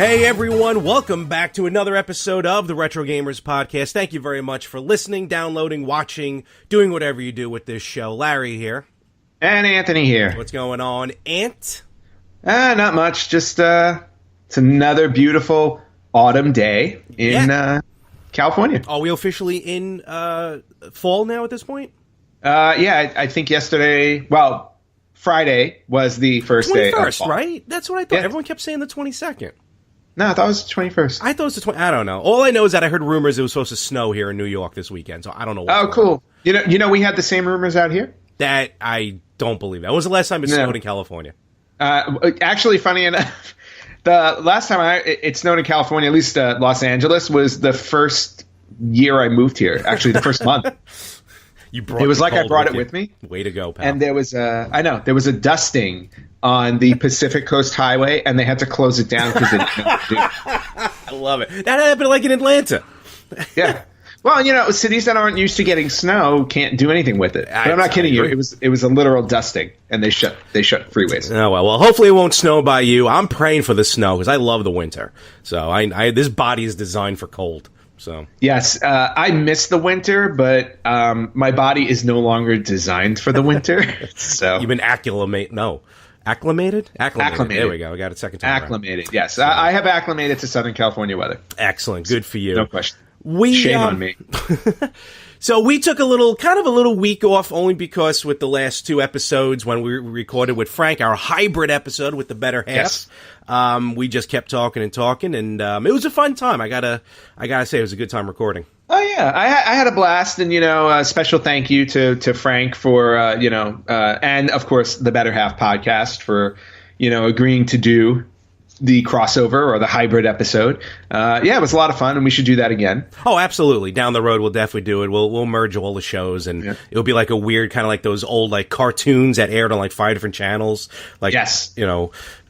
Hey everyone, welcome back to another episode of the Retro Gamers Podcast. Thank you very much for listening, downloading, watching, doing whatever you do with this show. Larry here. And Anthony here. What's going on, Ant? Not much. Just it's another beautiful autumn day in California. Are we officially in fall now at this point? I think yesterday, Friday was the first day of fall. Right? That's what I thought. Yeah. Everyone kept saying the 22nd. No, I thought it was the 21st. I thought it was the 20th. I don't know. All I know is that I heard rumors it was supposed to snow here in New York this weekend, so I don't know what. Oh, cool. You know, we had the same rumors out here? That, I don't believe that. When was the last time it snowed in California? Actually, funny enough, the last time it snowed in California, at least Los Angeles, was the first year I moved here. Actually, the first month. It was like I brought it with me. Way to go, pal. And there was a dusting on the Pacific Coast Highway, and they had to close it down because it didn't know what to do. I love it. That happened like in Atlanta. Yeah. Well, cities that aren't used to getting snow can't do anything with it. But I'm not kidding you. It was a literal dusting, and they shut freeways. Oh well. Hopefully it won't snow by you. I'm praying for the snow because I love the winter. So this body is designed for cold. So yes, I miss the winter, but my body is no longer designed for the winter. So you've been acclimated. There we go. I got it second time. Acclimated. Around. Yes, so, I have acclimated to Southern California weather. Excellent. Good for you. No question. Shame on me. So we took a little week off only because with the last two episodes when we recorded with Frank, our hybrid episode with the better half, yes. We just kept talking, and it was a fun time. I gotta say it was a good time recording. Oh yeah, I had a blast, and a special thank you to Frank for and of course the Better Half podcast for agreeing to do the crossover or the hybrid episode. It was a lot of fun, and we should do that again. Oh, absolutely. Down the road, we'll definitely do it. We'll merge all the shows, and it'll be like a weird kind of like those old like cartoons that aired on like 5 different channels. Like, yes.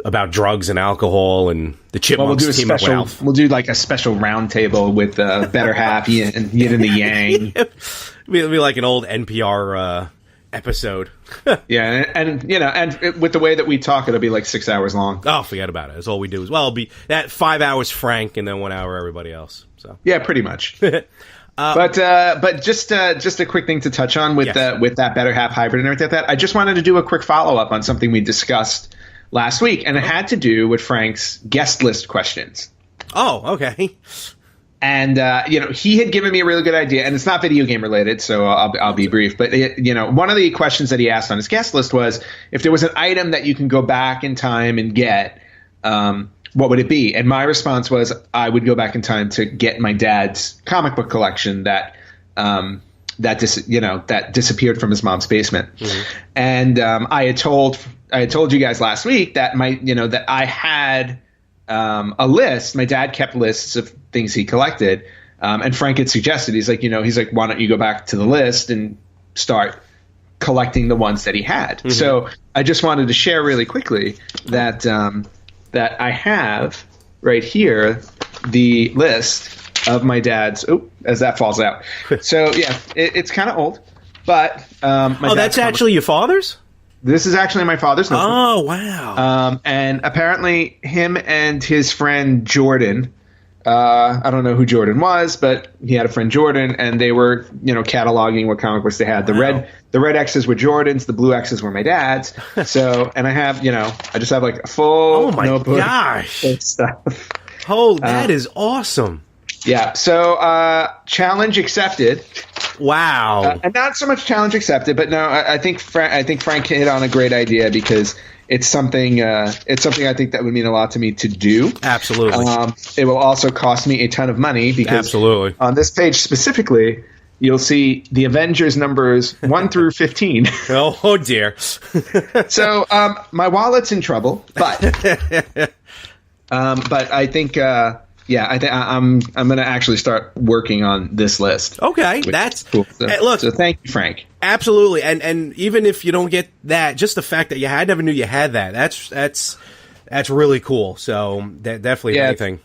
About drugs and alcohol and the Chipmunks team up with Alf. We'll do like a special round table with Better Half and Yin and the Yang. It'll be like an old NPR episode. Yeah, and with the way that we talk, it'll be like 6 hours long. Oh, forget about it. That's all we do. It'll be that 5 hours Frank and then 1 hour everybody else. So yeah, pretty much. But just a quick thing to touch on with that Better Half hybrid and everything like that. I just wanted to do a quick follow up on something we discussed last week, and it had to do with Frank's guest list questions. Oh, okay. And he had given me a really good idea, and it's not video game related, so I'll be brief. But one of the questions that he asked on his guest list was if there was an item that you can go back in time and get, what would it be? And my response was I would go back in time to get my dad's comic book collection that disappeared from his mom's basement. Mm-hmm. And I had told you guys last week that that I had a list. My dad kept lists of things he collected, and Frank had suggested he's like, why don't you go back to the list and start collecting the ones that he had? Mm-hmm. So I just wanted to share really quickly that that I have right here the list of my dad's. As that falls out. So yeah, it's kind of old, but that's actually your father's. This is actually my father's notebook. Oh, wow. And apparently him and his friend Jordan, I don't know who Jordan was, but he had a friend Jordan, and they were, cataloging what comic books they had. The red X's were Jordan's, the blue X's were my dad's. So, and I have, I just have like a full notebook. Oh my gosh. Stuff. Oh, that is awesome. Yeah. So, challenge accepted. Wow. And not so much challenge accepted, but no, I think Frank hit on a great idea because it's something I think that would mean a lot to me to do. Absolutely. It will also cost me a ton of money because absolutely on this page specifically, you'll see the Avengers numbers 1 through 15. Oh dear. So my wallet's in trouble, but I think. I'm going to actually start working on this list. Okay, that's cool. So thank you, Frank. Absolutely, and even if you don't get that, just the fact that I never knew you had that. That's really cool. So definitely anything.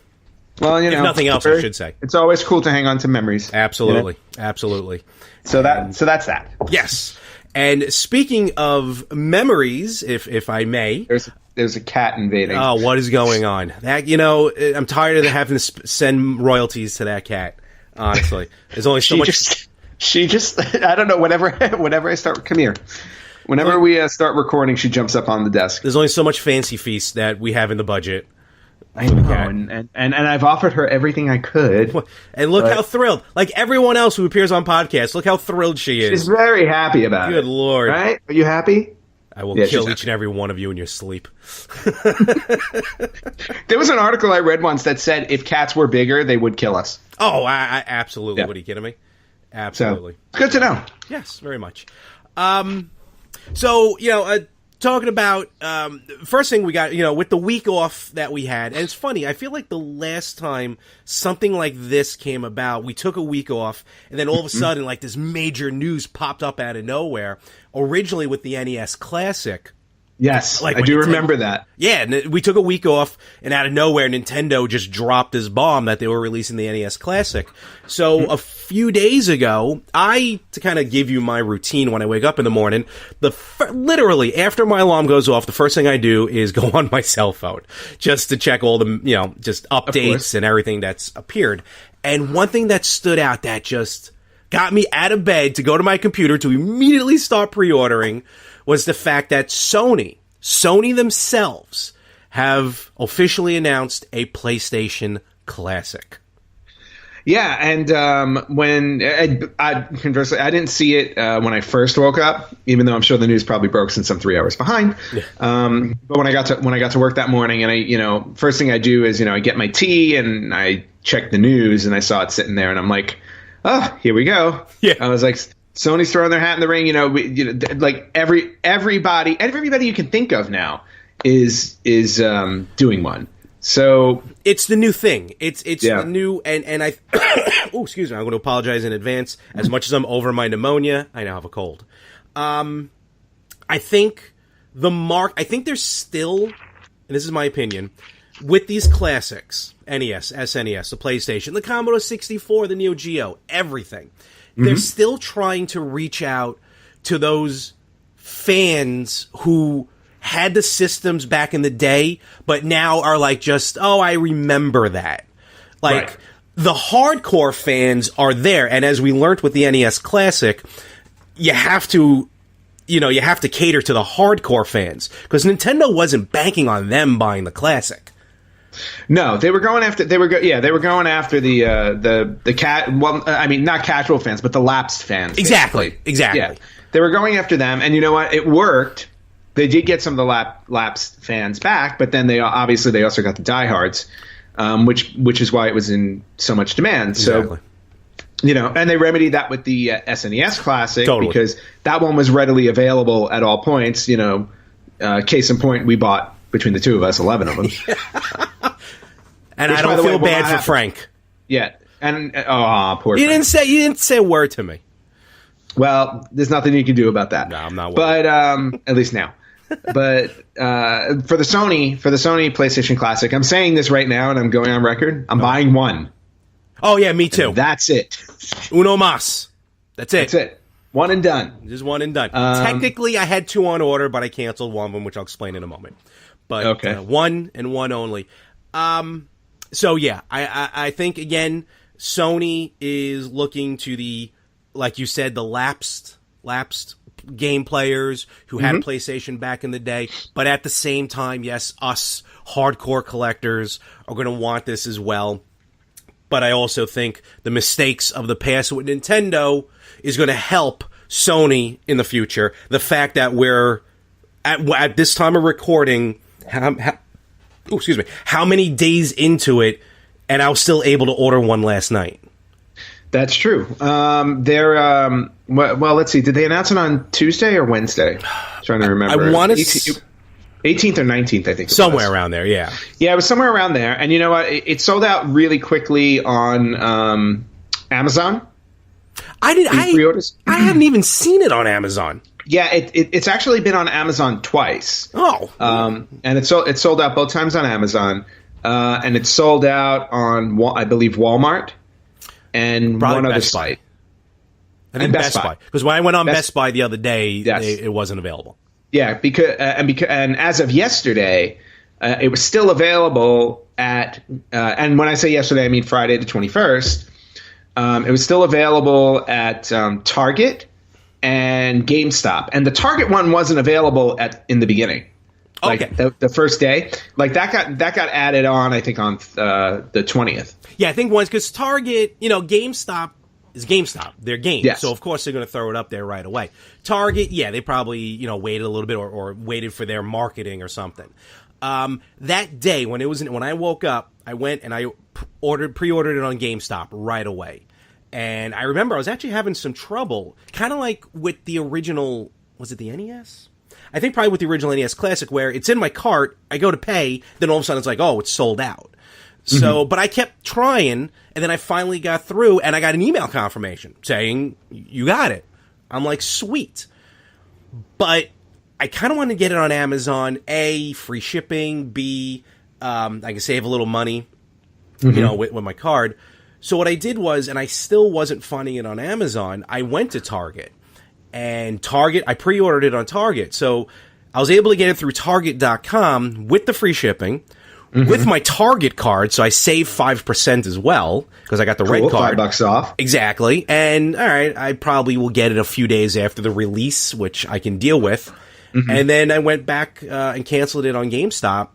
Well, if nothing else, I should say it's always cool to hang on to memories. Absolutely, absolutely. So that's that. Yes. And speaking of memories, if I may, there's a cat invading. Oh, what is going on? That I'm tired of having to send royalties to that cat. Honestly, there's only so much. She just I don't know. Whenever I start, come here. Whenever we start recording, she jumps up on the desk. There's only so much fancy feast that we have in the budget. I know, and I've offered her everything I could. And look how thrilled. Like everyone else who appears on podcasts, look how thrilled she is. She's very happy about it. Good Lord. Right? Are you happy? I will kill each and every one of you in your sleep. There was an article I read once that said if cats were bigger, they would kill us. Oh, I absolutely. Yeah. What are you kidding me? Absolutely. So, good to know. Yes, very much. So, talking about, first thing we got, with the week off that we had, and it's funny, I feel like the last time something like this came about, we took a week off, and then all of a sudden, like, this major news popped up out of nowhere, originally with the NES Classic. Yes, I do remember that. Yeah, and we took a week off, and out of nowhere, Nintendo just dropped this bomb that they were releasing the NES Classic. So a few days ago, to kind of give you my routine when I wake up in the morning, literally after my alarm goes off, the first thing I do is go on my cell phone just to check all the, just updates and everything that's appeared. And one thing that stood out that just got me out of bed to go to my computer to immediately start pre-ordering was the fact that Sony themselves have officially announced a PlayStation Classic. Yeah, and when conversely, I didn't see it when I first woke up, even though I'm sure the news probably broke since I'm 3 hours behind. Yeah. But when I got to work that morning, and first thing I do is I get my tea and I check the news, and I saw it sitting there, and I'm like, oh, here we go. Yeah, I was like, Sony's throwing their hat in the ring. Like everybody you can think of now is doing one. So it's the new thing. It's the new and I. Oh, excuse me. I'm going to apologize in advance. As much as I'm over my pneumonia, I now have a cold. I think there's still, and this is my opinion, with these classics, NES, SNES, the PlayStation, the Commodore 64, the Neo Geo, everything. They're still trying to reach out to those fans who had the systems back in the day, but now are like just, oh, I remember that. Like, right. The hardcore fans are there, and as we learned with the NES Classic, you have to cater to the hardcore fans, because Nintendo wasn't banking on them buying the Classic. No, they were going after the cat. Well, I mean, not casual fans, but the lapsed fans. Exactly. Yeah, they were going after them, and you know what? It worked. They did get some of the lapsed fans back, but then they also got the diehards, which is why it was in so much demand. Exactly. So, and they remedied that with the SNES Classic because that one was readily available at all points. Case in point, we bought between the two of us 11 of them. And I don't feel bad for Frank. Yeah, and poor. You didn't say a word to me. Well, there's nothing you can do about that. No, I'm not worried. But at least now. But for the Sony PlayStation Classic, I'm saying this right now, and I'm going on record. I'm buying one. Oh yeah, me too. And that's it. Uno mas. That's it. That's it. One and done. Just one and done. Technically, I had two on order, but I canceled one of them, which I'll explain in a moment. But okay. One and one only. So yeah, I think again, Sony is looking to the, like you said, the lapsed game players who had a PlayStation back in the day. But at the same time, yes, us hardcore collectors are going to want this as well. But I also think the mistakes of the past with Nintendo is going to help Sony in the future. The fact that we're at this time of recording, how many days into it, and I was still able to order one last night. That's true. Well, let's see. Did they announce it on Tuesday or Wednesday? I'm trying to remember. I want to 18th or 19th, I think. Somewhere around there, yeah. Yeah, it was somewhere around there. And you know what? It sold out really quickly on Amazon. I haven't even seen it on Amazon. Yeah, it's actually been on Amazon twice. Oh. And it sold out both times on Amazon. And it sold out on, I believe, Walmart and probably one other site. I think Best Buy. Because when I went on Best Buy the other day, yes. it wasn't available. Yeah, because and as of yesterday, it was still available at and when I say yesterday, I mean Friday the 21st. It was still available at Target and GameStop, and the Target one wasn't available in the beginning. Like okay. the first day, like that got added on, I think, on the 20th. Yeah, I think once, because Target, GameStop is GameStop. They're games. Yes. So, of course, they're going to throw it up there right away. Target, yeah, they probably, waited a little bit or waited for their marketing or something. That day, when I woke up, I went and I pre-ordered it on GameStop right away. And I remember I was actually having some trouble, kind of like with the original, was it the NES? I think probably with the original NES Classic, where it's in my cart, I go to pay, then all of a sudden it's like, oh, it's sold out. So, but I kept trying, and then I finally got through, and I got an email confirmation saying, you got it. I'm like, sweet. But I kind of wanted to get it on Amazon. A, free shipping. B, I can save a little money, with my card. So what I did was, and I still wasn't finding it on Amazon, I went to Target. And Target, I pre-ordered it on Target. So I was able to get it through Target.com with the free shipping, with my Target card. So I saved 5% as well, because I got the red card. $5 off. Exactly. And all right, I probably will get it a few days after the release, which I can deal with. And then I went back and canceled it on GameStop.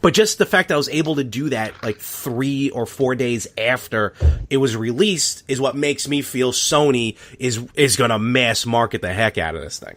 But just the fact that I was able to do that like 3 or 4 days after it was released is what makes me feel Sony is going to mass market the heck out of this thing.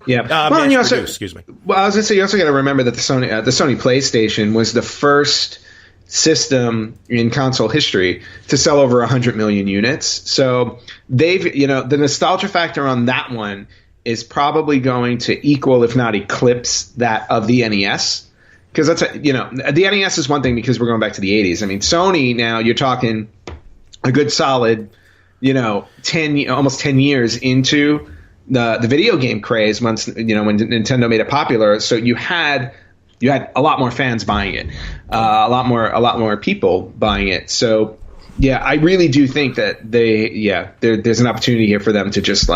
Yeah. Well, and you also, excuse me. Well, I was going to say, you also got to remember that the Sony PlayStation was the first system in console history to sell over 100 million units. So they've, the nostalgia factor on that one is probably going to equal, if not eclipse, that of the NES. Because that's the NES is one thing because we're going back to the 80s. I mean, Sony now, you're talking a good solid, almost 10 years into the video game craze once when Nintendo made it popular. So you had a lot more fans buying it, a lot more people buying it. So yeah, I really do think that there's an opportunity here for them to just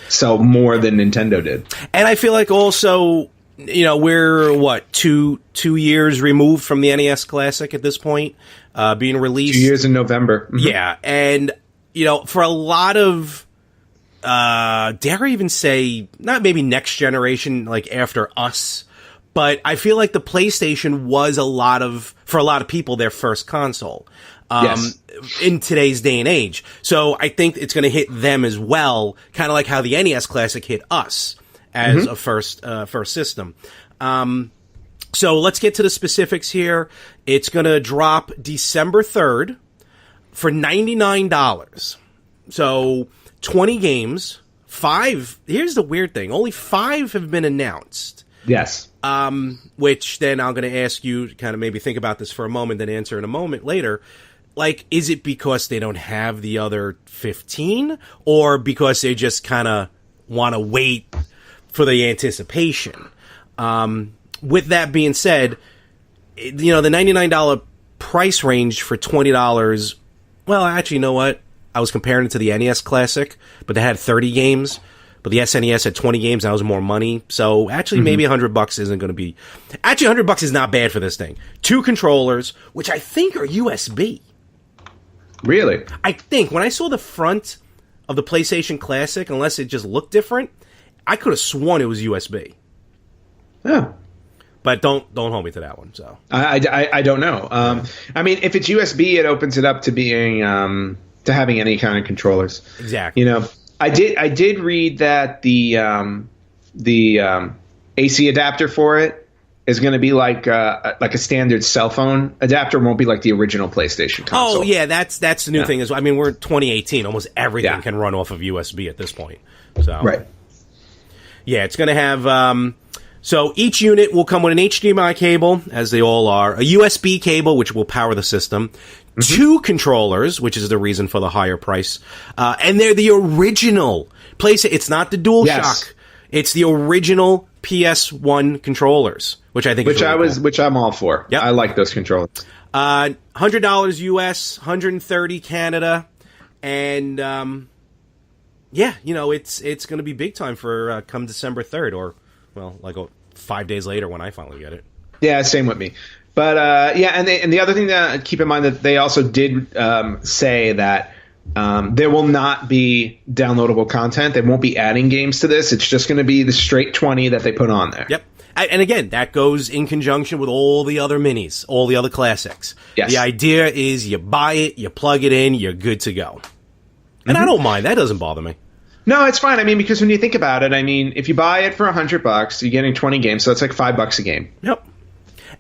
sell more than Nintendo did. And I feel like also, we're two years removed from the NES Classic at this point, being released. 2 years in November. Yeah. And, for a lot of, dare I even say, not maybe next generation, like after us, but I feel like the PlayStation was for a lot of people, their first console. Yes. In today's day and age. So I think it's going to hit them as well, kind of like how the NES Classic hit us as a first system. So let's get to the specifics here. It's going to drop December 3rd for $99. So 20 games, 5. Here's the weird thing. Only 5 have been announced. Yes. Which then I'm going to ask you to kind of maybe think about this for a moment, then answer in a moment later. Like, is it because they don't have the other 15, or because they just kind of want to wait for the anticipation? With that being said, the $99 price range for $20. Well, actually, you know what? I was comparing it to the NES Classic, but they had 30 games. But the SNES had 20 games. That was more money. So actually, maybe $100 isn't going to be. Actually, $100 is not bad for this thing. 2 controllers, which I think are USB. Really? I think when I saw the front of the PlayStation Classic, unless it just looked different, I could have sworn it was USB. Yeah. But don't hold me to that one. So I don't know. I mean, if it's USB, it opens it up to being to having any kind of controllers. Exactly. I did read that the AC adapter for it is going to be like a standard cell phone adapter. It won't be like the original PlayStation console. Oh yeah, that's the new thing. I mean, we're in 2018. Almost everything can run off of USB at this point. So right. Yeah, it's going to have. So each unit will come with an HDMI cable, as they all are, a USB cable, which will power the system, 2 controllers, which is the reason for the higher price, and they're the original PlayStation. It's not the DualShock. It's the original PS1 controllers, which I think which I'm all for. Yep. I like those controllers. $100 US, $130 Canada, and yeah, it's going to be big time for come December 3rd, or, well, like 5 days later when I finally get it. Yeah, same with me. But and the other thing to keep in mind that they also did say that there will not be downloadable content. They won't be adding games to this. It's just going to be the straight 20 that they put on there. Yep. And again, that goes in conjunction with all the other minis, all the other classics. Yes. The idea is you buy it, you plug it in, you're good to go. And I don't mind. That doesn't bother me. No, it's fine. I mean, because when you think about it, I mean, if you buy it for $100, you're getting 20 games, so it's like $5 a game. Yep.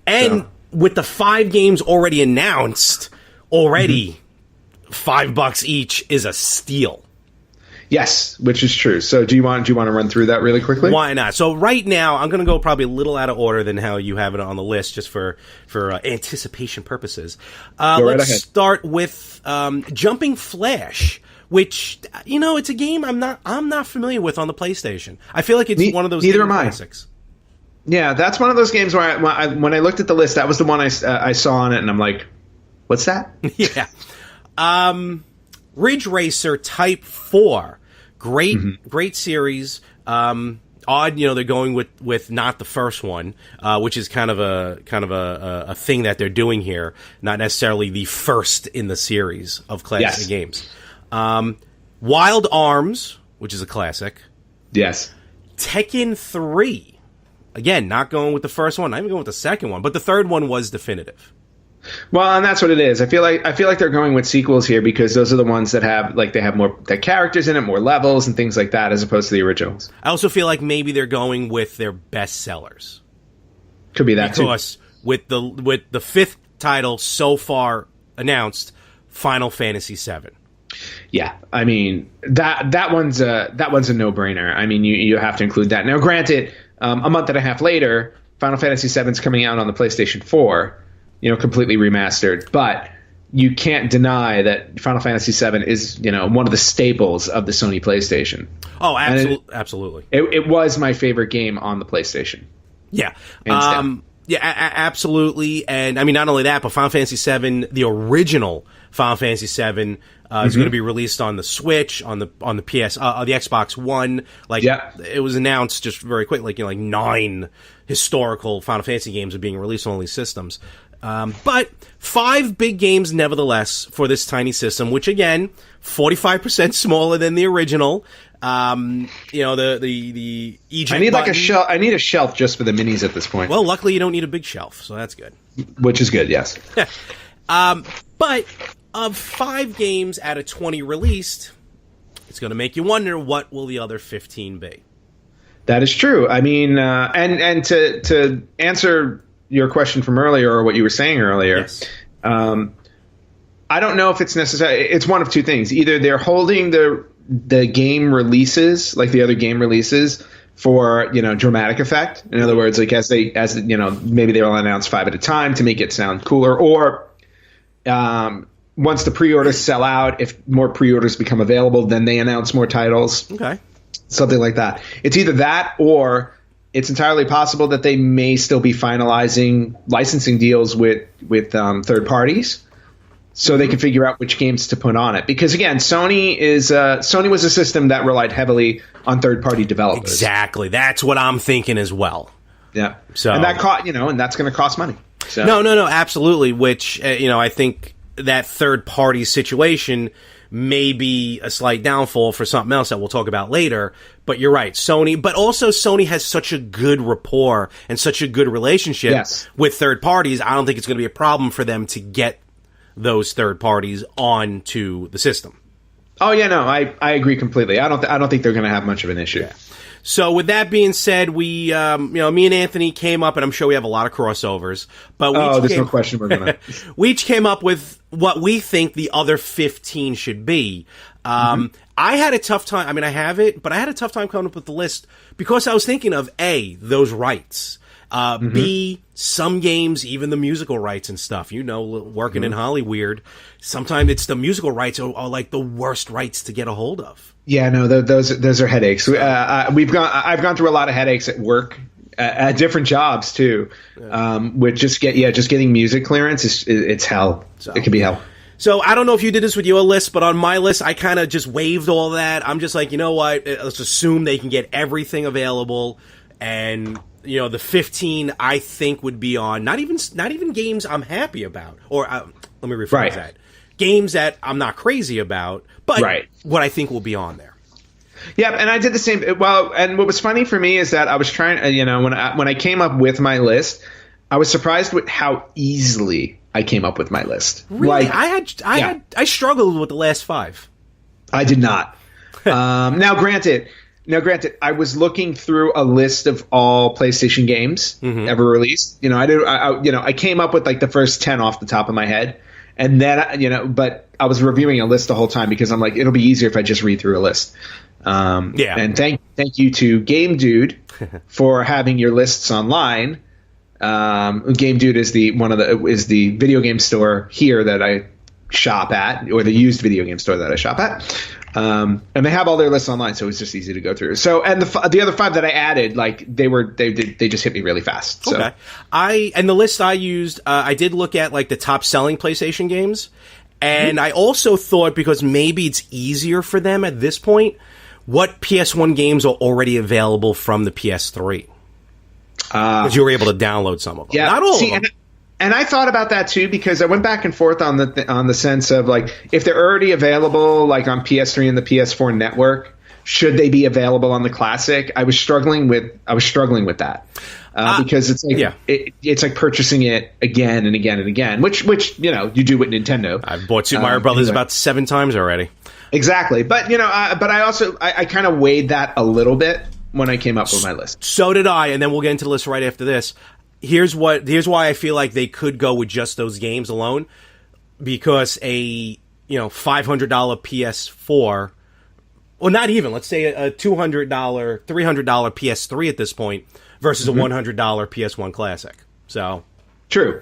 And with the 5 games already announced, $5 each is a steal. Yes, which is true. So do you want to run through that really quickly? Why not? So right now, I'm going to go probably a little out of order than how you have it on the list, just for anticipation purposes. Let's start with Jumping Flash, which it's a game I'm not familiar with on the PlayStation. I feel like it's one of those classics. Yeah, that's one of those games where when I looked at the list, that was the one I saw on it, and I'm like, what's that? Yeah. Ridge Racer Type 4. Great series. Odd, they're going with not the first one, which is kind of a thing that they're doing here, not necessarily the first in the series of classic games. Wild Arms, which is a classic. Yes. Tekken 3. Again, not going with the first one, not even going with the second one, but the third one was definitive. Well, and that's what it is. I feel like they're going with sequels here because those are the ones that have more characters in it, more levels and things like that, as opposed to the originals. I also feel like maybe they're going with their best sellers. Could be that because with the fifth title so far announced, Final Fantasy VII. Yeah, I mean that one's a no-brainer. I mean you have to include that. Now, granted, a month and a half later, Final Fantasy VII is coming out on the PlayStation 4. Completely remastered. But you can't deny that Final Fantasy VII is, one of the staples of the Sony PlayStation. Oh, absolutely. It was my favorite game on the PlayStation. Yeah. Absolutely. And I mean, not only that, but Final Fantasy VII, the original Final Fantasy VII, is going to be released on the Switch, on the PS, the Xbox One. It was announced just very quick, like 9 historical Final Fantasy games are being released on all these systems. But 5 big games, nevertheless, for this tiny system, which again, 45% smaller than the original. The Egypt I need button. I need a shelf just for the minis at this point. Well, luckily you don't need a big shelf, so that's good. Which is good, yes. But of 5 games out of 20 released, it's going to make you wonder, what will the other 15 be? That is true. I mean, and to answer your question from earlier, or what you were saying earlier, yes. I don't know if it's necessary. It's one of two things. Either they're holding the game releases, like the other game releases, for dramatic effect. In other words, like as maybe they'll announce 5 at a time to make it sound cooler, or once the pre-orders sell out, if more pre-orders become available, then they announce more titles. Okay, something like that. It's either that, or it's entirely possible that they may still be finalizing licensing deals with third parties, so they can figure out which games to put on it. Because again, Sony was a system that relied heavily on third party developers. Exactly, that's what I'm thinking as well. Yeah. So and that and that's going to cost money. So. No, absolutely. Which I think that third party situation may be a slight downfall for something else that we'll talk about later. But you're right, Sony. But also, Sony has such a good rapport and such a good relationship with third parties. I don't think it's going to be a problem for them to get those third parties onto the system. Oh yeah, no, I agree completely. I don't think they're going to have much of an issue. Yeah. So with that being said, we, me and Anthony came up, and I'm sure we have a lot of crossovers. But there's no question we're gonna. We each came up with what we think the other 15 should be. I had a tough time. I mean, I have it, but I had a tough time coming up with the list because I was thinking of A, those rights. B, some games, even the musical rights and stuff. Working in Hollywood, sometimes it's the musical rights are like the worst rights to get a hold of. Yeah, no, those are headaches. I've gone through a lot of headaches at work, at different jobs too. With just getting music clearance, it's hell. So, it can be hell. So I don't know if you did this with your list, but on my list, I kind of just waived all that. I'm just like, you know what? Let's assume they can get everything available, and the 15 I think would be on not even games I'm happy about, or let me rephrase that. Games that I'm not crazy about, but what I think will be on there. Yeah, and I did the same. Well, and what was funny for me is that I was trying, when I came up with my list, I was surprised with how easily I came up with my list. Really, I struggled with the last 5. I did not. Now, granted, I was looking through a list of all PlayStation games ever released. I came up with like the first 10 off the top of my head. And then, but I was reviewing a list the whole time because I'm like, it'll be easier if I just read through a list. And thank you to Game Dude for having your lists online. Game Dude is the video game store here that I shop at, or the used video game store that I shop at. And they have all their lists online, so it's just easy to go through. So, and the other 5 that I added, like they just hit me really fast. So. Okay. And the list I used, I did look at like the top selling PlayStation games, and I also thought, because maybe it's easier for them at this point, what PS1 games are already available from the PS3, because you were able to download some of them. Yeah, not all of them. And I thought about that too, because I went back and forth on the sense of like, if they're already available like on PS3 and the PS4 network, should they be available on the Classic? I was struggling with that because it's like it's like purchasing it again and again and again, which you do with Nintendo. I've bought Super Mario Brothers about 7 times already. Exactly, but but I also I kind of weighed that a little bit when I came up with my list. So did I, and then we'll get into the list right after this. Here's why I feel like they could go with just those games alone, because a $500 PS4, well, not even, let's say a $200, $300 PS3 at this point versus a $100 PS1 Classic. So true.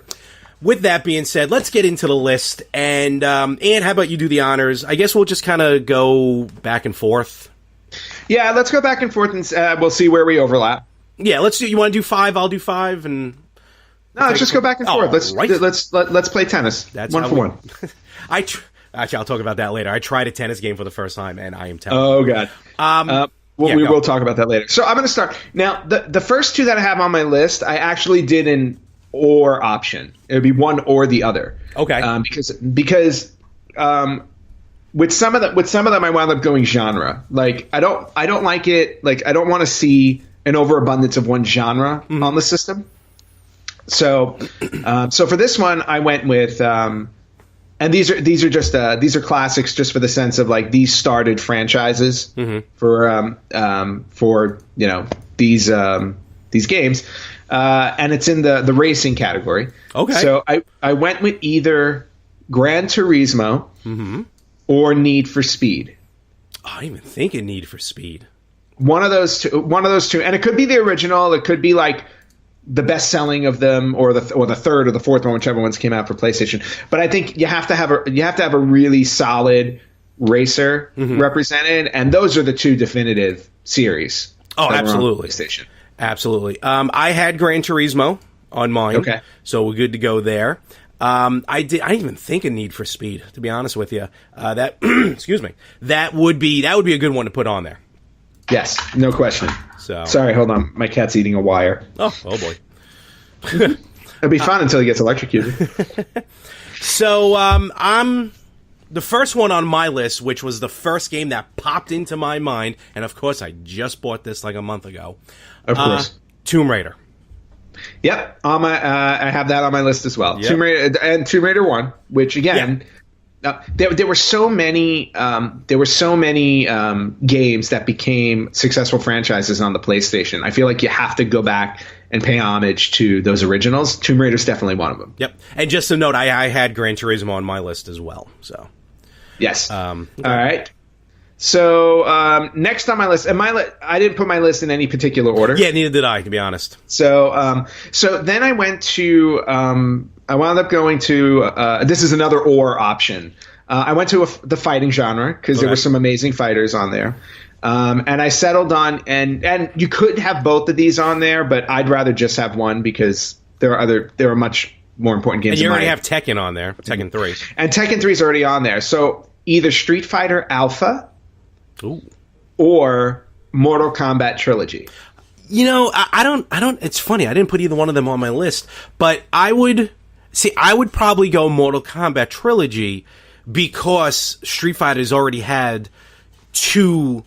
With that being said, let's get into the list. And Ann, how about you do the honors? I guess we'll just kind of go back and forth. Yeah, let's go back and forth, and we'll see where we overlap. Yeah, let's do. You want to do 5? I'll do 5, and no, let's just go back and forth. Let's play tennis. That's 1 for 1. Actually, I'll talk about that later. I tried a tennis game for the first time, and I am terrible. Oh god. We will talk about that later. So I'm going to start now. The first 2 that I have on my list, I actually did an or option. It would be one or the other. Okay. Because with some of them, I wound up going genre. Like I don't like it. Like I don't want to see an overabundance of one genre on the system. So for this one, I went with, and these are classics just for the sense of like these started franchises for these games, and it's in the racing category. Okay. So I went with either Gran Turismo or Need for Speed. Oh, I didn't even think of Need for Speed. One of those two, and it could be the original. It could be like the best selling of them, or the third or the fourth one, whichever ones came out for PlayStation. But I think you have to have a really solid racer represented, and those are the 2 definitive series. Oh, absolutely, PlayStation. Absolutely. I had Gran Turismo on mine, okay, so we're good to go there. I didn't even think of Need for Speed, to be honest with you. That excuse me, that would be a good one to put on there. Yes, no question. So sorry, hold on. My cat's eating a wire. Oh boy. It'll be fun until he gets electrocuted. So I'm the first one on my list, which was the first game that popped into my mind, and of course I just bought this like a month ago. Of course, Tomb Raider. Yep, I have that on my list as well. Yep. Tomb Raider 1, which again. Yeah. There were so many games that became successful franchises on the PlayStation. I feel like you have to go back and pay homage to those originals. Tomb Raider is definitely one of them. Yep. And just a note, I had Gran Turismo on my list as well. So yes. Okay. All right. So next on my list, and I didn't put my list in any particular order. Yeah, neither did I, to be honest. So then I went to. I wound up going to this is another or option. I went to the fighting genre because there were some amazing fighters on there, and I settled on and you could have both of these on there, but I'd rather just have one because there are much more important games. And you already have Tekken on there, Tekken 3. And Tekken 3 is already on there. So either Street Fighter Alpha or Mortal Kombat Trilogy. You know, I don't, it's funny, I didn't put either one of them on my list, but I would probably go Mortal Kombat Trilogy because Street Fighter's already had 2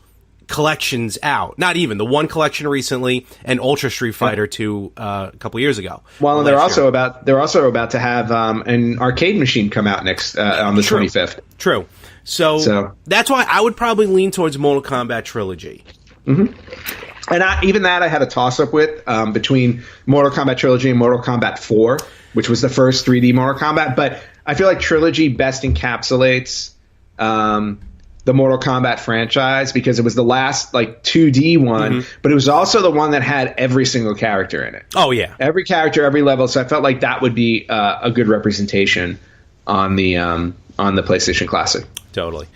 collections out. Not even. The one collection recently and Ultra Street Fighter 2 a couple years ago. Well, and they're also about to have an arcade machine come out next on the 25th. True. So that's why I would probably lean towards Mortal Kombat Trilogy. Mm-hmm. And I had a toss-up with between Mortal Kombat Trilogy and Mortal Kombat 4, which was the first 3D Mortal Kombat. But I feel like Trilogy best encapsulates the Mortal Kombat franchise because it was the last 2D one, but it was also the one that had every single character in it. Oh, yeah. Every character, every level. So I felt like that would be a good representation on the PlayStation Classic. Totally.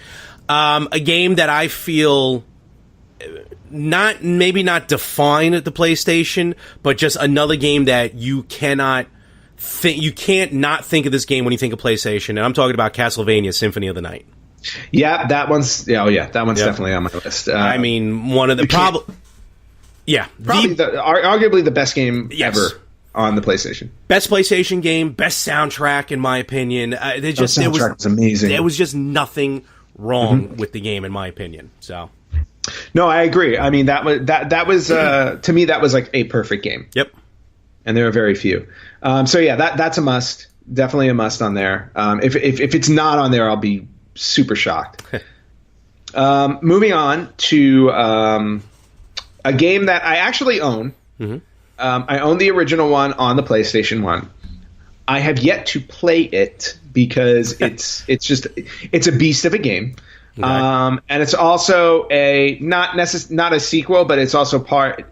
A game that I feel... maybe not define the PlayStation, but just another game that you can't not think of this game when you think of PlayStation, and I'm talking about Castlevania Symphony of the Night. Yeah, that one's definitely on my list. I mean, one of the arguably the best game ever on the PlayStation. Best PlayStation game, best soundtrack in my opinion. The soundtrack was amazing. There was just nothing wrong with the game in my opinion. So. No, I agree. I mean, that was to me that was like a perfect game. Yep. And there are very few. So yeah, that's a must. Definitely a must on there. If it's not on there, I'll be super shocked. Moving on to a game that I actually own. Mm-hmm. I own the original one on the PlayStation 1. I have yet to play it because it's a beast of a game. Okay. And it's also not a sequel, but it's also part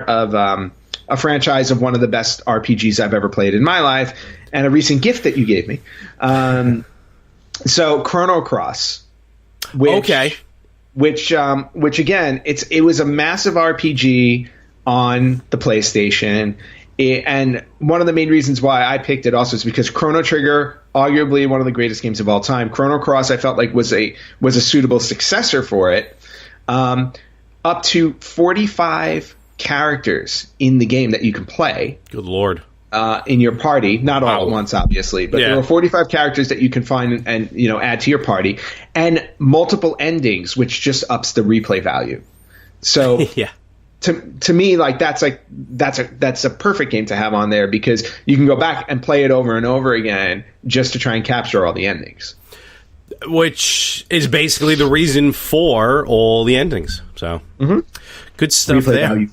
of a franchise of one of the best RPGs I've ever played in my life, and a recent gift that you gave me. So Chrono Cross, which again, it was a massive RPG on the PlayStation. And one of the main reasons why I picked it also is because Chrono Trigger, arguably one of the greatest games of all time. Chrono Cross, I felt like was a suitable successor for it. Up to 45 characters in the game that you can play. Good Lord. In your party, not all at once, obviously, but there were 45 characters that you can find and add to your party, and multiple endings, which just ups the replay value. So yeah. To me, that's a perfect game to have on there because you can go back and play it over and over again just to try and capture all the endings. Which is basically the reason for all the endings. So good stuff replay there. Value.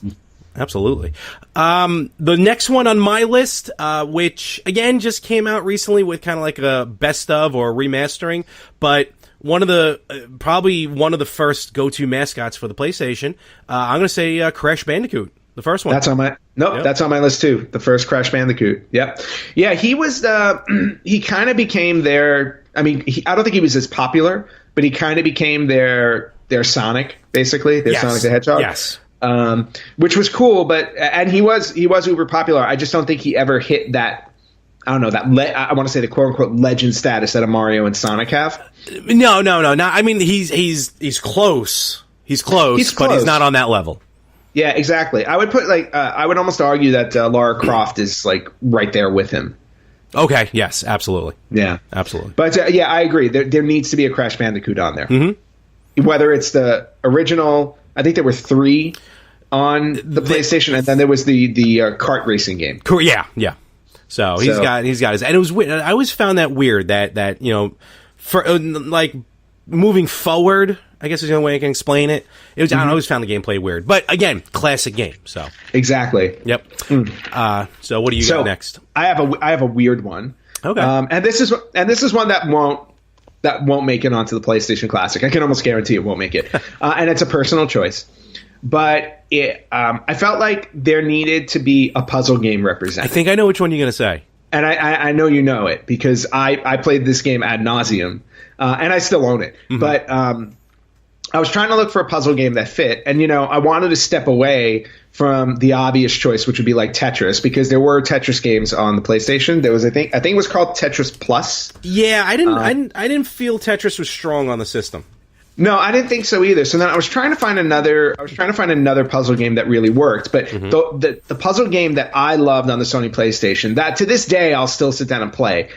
Absolutely. The next one on my list, which again just came out recently with kind of like a best of or remastering, but probably one of the first go-to mascots for the PlayStation. I'm going to say Crash Bandicoot, the first one. That's on my That's on my list too. The first Crash Bandicoot. Yep. Yeah, he was he kind of became their. I mean, I don't think he was as popular, but he kind of became their Sonic, basically. Their Sonic the Hedgehog. Yes. Which was cool, and he was uber popular. I just don't think he ever hit that. I don't know I want to say the quote unquote legend status that a Mario and Sonic have. No. I mean, he's close. He's close, but he's not on that level. Yeah, exactly. I would put I would almost argue that Lara Croft is right there with him. Okay. Yes. Absolutely. Yeah. Absolutely. But yeah, I agree. There needs to be a Crash Bandicoot on there. Mm-hmm. Whether it's the original, I think there were 3 on the PlayStation, and then there was the kart racing game. Yeah. So he's got his, and it was weird. I always found that weird that for moving forward, I guess is the only way I can explain it. It was I always found the gameplay weird, but again, classic game. So exactly. Yep. So what do you got next? I have a weird one. Okay. And this is one that won't make it onto the PlayStation Classic. I can almost guarantee it won't make it. And it's a personal choice. But I felt like there needed to be a puzzle game represented. I think I know which one you're going to say. And I know you know it because I played this game ad nauseum, and I still own it. Mm-hmm. But I was trying to look for a puzzle game that fit, and I wanted to step away from the obvious choice, which would be like Tetris, because there were Tetris games on the PlayStation. There was, I think it was called Tetris Plus. Yeah, I didn't feel Tetris was strong on the system. No, I didn't think so either. So then I was trying to find another puzzle game that really worked. But the puzzle game that I loved on the Sony PlayStation, that to this day I'll still sit down and play,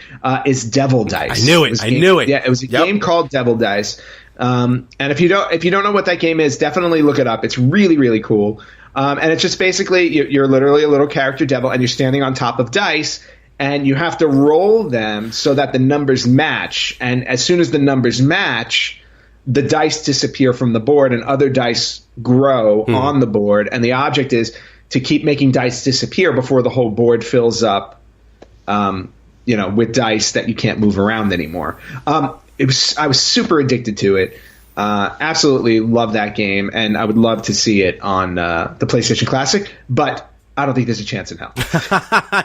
is Devil Dice. I knew it. Yeah, it was a game called Devil Dice. And if you don't know what that game is, definitely look it up. It's really, really cool. And it's just basically you're literally a little character devil, and you're standing on top of dice, and you have to roll them so that the numbers match. And as soon as the numbers match, the dice disappear from the board and other dice grow on the board. And the object is to keep making dice disappear before the whole board fills up, with dice that you can't move around anymore. I was super addicted to it. Absolutely love that game, and I would love to see it on the PlayStation Classic, but I don't think there's a chance in hell.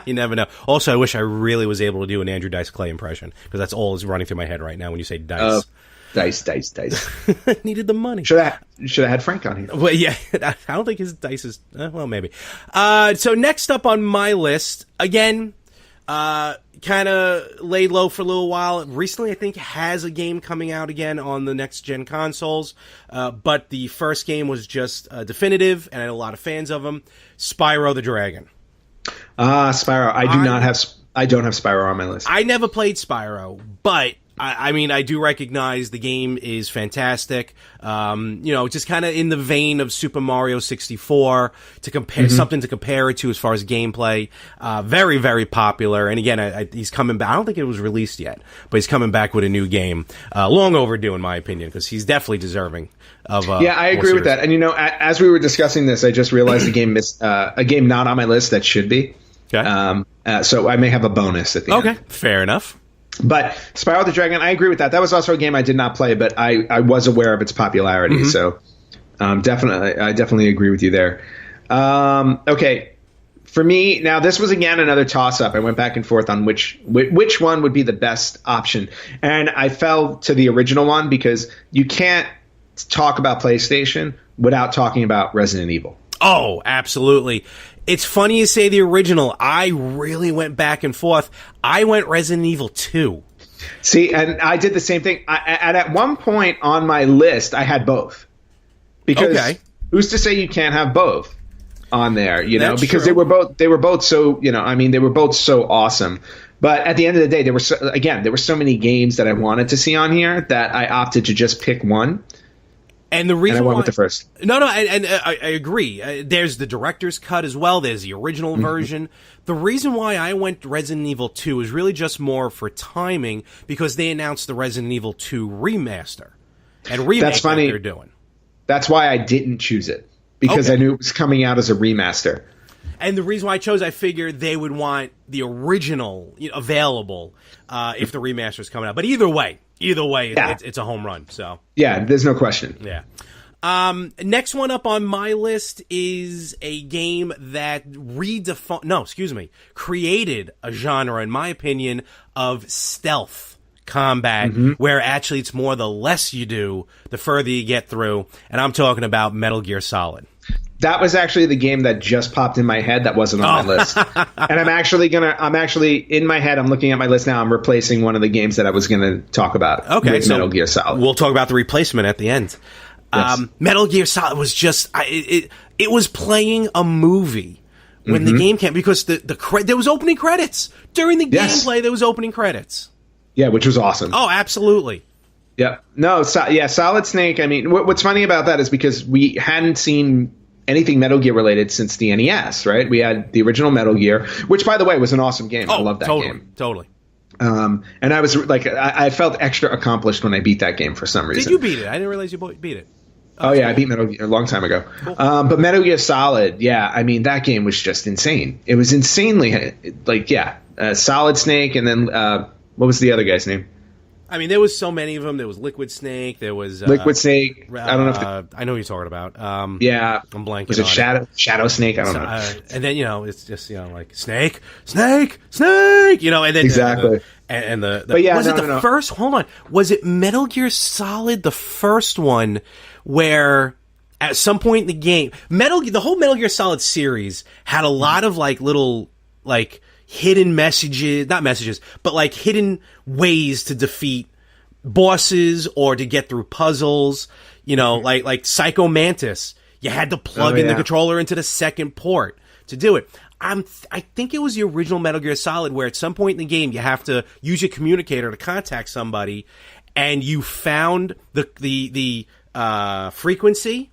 You never know. Also, I wish I really was able to do an Andrew Dice Clay impression, because that's all that's running through my head right now when you say dice. Dice. Needed the money. Should have had Frank on here. Well, yeah, I don't think his dice is... well, maybe. So next up on my list, again... kind of laid low for a little while. Recently, I think, has a game coming out again on the next-gen consoles. But the first game was just definitive, and I had a lot of fans of them. Spyro the Dragon. Spyro. I don't have Spyro on my list. I never played Spyro, but... I mean, I do recognize the game is fantastic. Just kind of in the vein of Super Mario 64 to compare something to compare it to as far as gameplay. Very, very popular. And again, he's coming back. I don't think it was released yet, but he's coming back with a new game. Long overdue, in my opinion, because he's definitely deserving of. Yeah, I agree with that. And as we were discussing this, I just realized a game missed a game not on my list that should be. Okay. So I may have a bonus at the end. Okay, fair enough. But Spyro the Dragon, I agree with that. That was also a game I did not play, but I was aware of its popularity. So I definitely agree with you there. Okay, for me, now this was again another toss-up. I went back and forth on which one would be the best option. And I fell to the original one because you can't talk about PlayStation without talking about Resident Evil. Oh, absolutely. It's funny you say the original. I really went back and forth. I went Resident Evil 2. See, and I did the same thing. At one point on my list, I had both. Because who's to say you can't have both on there, That's because true. they were both so, they were both so awesome. But at the end of the day, there were so many games that I wanted to see on here that I opted to just pick one. And the reason I went with the first. No, and I agree. There's the director's cut as well. There's the original version. The reason why I went Resident Evil 2 is really just more for timing, because they announced the Resident Evil 2 remaster and remake that they're doing. That's why I didn't choose it, because I knew it was coming out as a remaster. And the reason why I chose, I figured they would want the original available if the remaster is coming out. But either way, it's a home run. So yeah, there's no question. Yeah. Next one up on my list is a game that created a genre, in my opinion, of stealth combat, where actually it's more the less you do, the further you get through. And I'm talking about Metal Gear Solid. That was actually the game that just popped in my head that wasn't on my list. And I'm actually in my head, I'm looking at my list now, I'm replacing one of the games that I was going to talk about with Metal Gear Solid. We'll talk about the replacement at the end. Yes. Metal Gear Solid was just, it was playing a movie when the game came, because there was opening credits. During the gameplay, there was opening credits. Yeah, which was awesome. Oh, absolutely. Yeah. No, Solid Snake, I mean, what's funny about that is because we hadn't seen anything Metal Gear related since the NES, right? We had the original Metal Gear, which, by the way, was an awesome game. I love that game. Totally. And I was like, I felt extra accomplished when I beat that game for some reason. Did you beat it? I didn't realize you beat it. Oh yeah, I beat Metal Gear a long time ago. Cool. But Metal Gear Solid, yeah, I mean, that game was just insane. It was insanely, Solid Snake, and then what was the other guy's name? I mean, there was so many of them. There was Liquid Snake. There was Liquid Snake. I don't know if I know what you're talking about. Yeah, I'm blanking. Was it Shadow Snake? I don't know. And then it's just like Snake, and then exactly. But yeah, was it the first? Hold on, was it Metal Gear Solid, the first one, where at some point in the game, the whole Metal Gear Solid series had a lot of like little like hidden messages, not messages, but like hidden ways to defeat bosses or to get through puzzles, like Psycho Mantis. You had to plug in the controller into the second port to do it. I think it was the original Metal Gear Solid where at some point in the game you have to use your communicator to contact somebody, and you found the frequency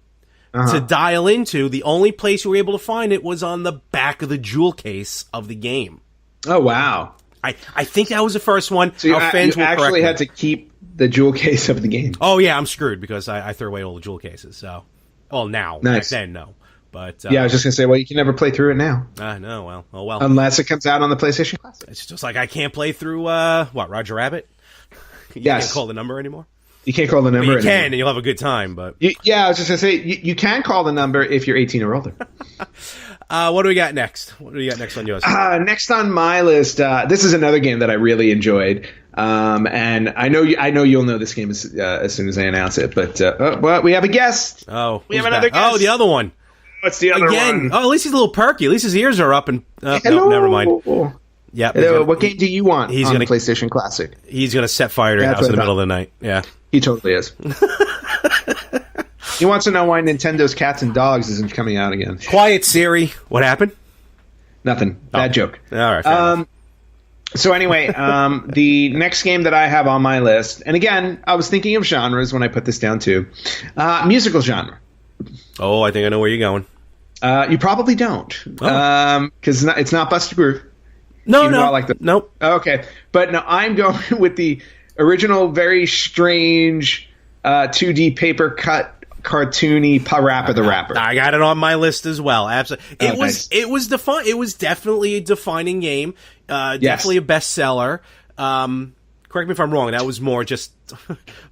to dial into. The only place you were able to find it was on the back of the jewel case of the game. Oh, wow. I think that was the first one. So you actually had to keep the jewel case of the game. Oh, yeah, I'm screwed because I threw away all the jewel cases. So, now. Nice. Back then, no. But I was just going to say, well, you can never play through it now. No, well. Oh, well. Unless it comes out on the PlayStation Classic. It's just like I can't play through, Roger Rabbit? You can't call the number anymore? You can't call the number. You can, and you'll have a good time. But I was just going to say, you can call the number if you're 18 or older. What do we got next? What do we got next on yours? Next on my list, this is another game that I really enjoyed, and I know you'll know this game as soon as I announce it. But well, we have a guest. Oh, we have another guest. Oh, the other one. What's the other one? Oh, at least he's a little perky. At least his ears are up. And no, never mind. Yeah. What game do you want on the PlayStation Classic? He's going to set fire to your house in the middle of the night. Yeah, he totally is. He wants to know why Nintendo's Cats and Dogs isn't coming out again. Quiet, Siri. What happened? Nothing. Bad joke. All right. So anyway, the next game that I have on my list, and again, I was thinking of genres when I put this down too. Musical genre. Oh, I think I know where you're going. You probably don't. Because it's not Busta Groove. No. Nope. Okay. But no, I'm going with the original, very strange 2D paper cut cartoony Parappa the Rapper. I got it on my list as well. Absolutely. Nice. It was definitely a defining game. Definitely a bestseller. Correct me if I'm wrong. That was more just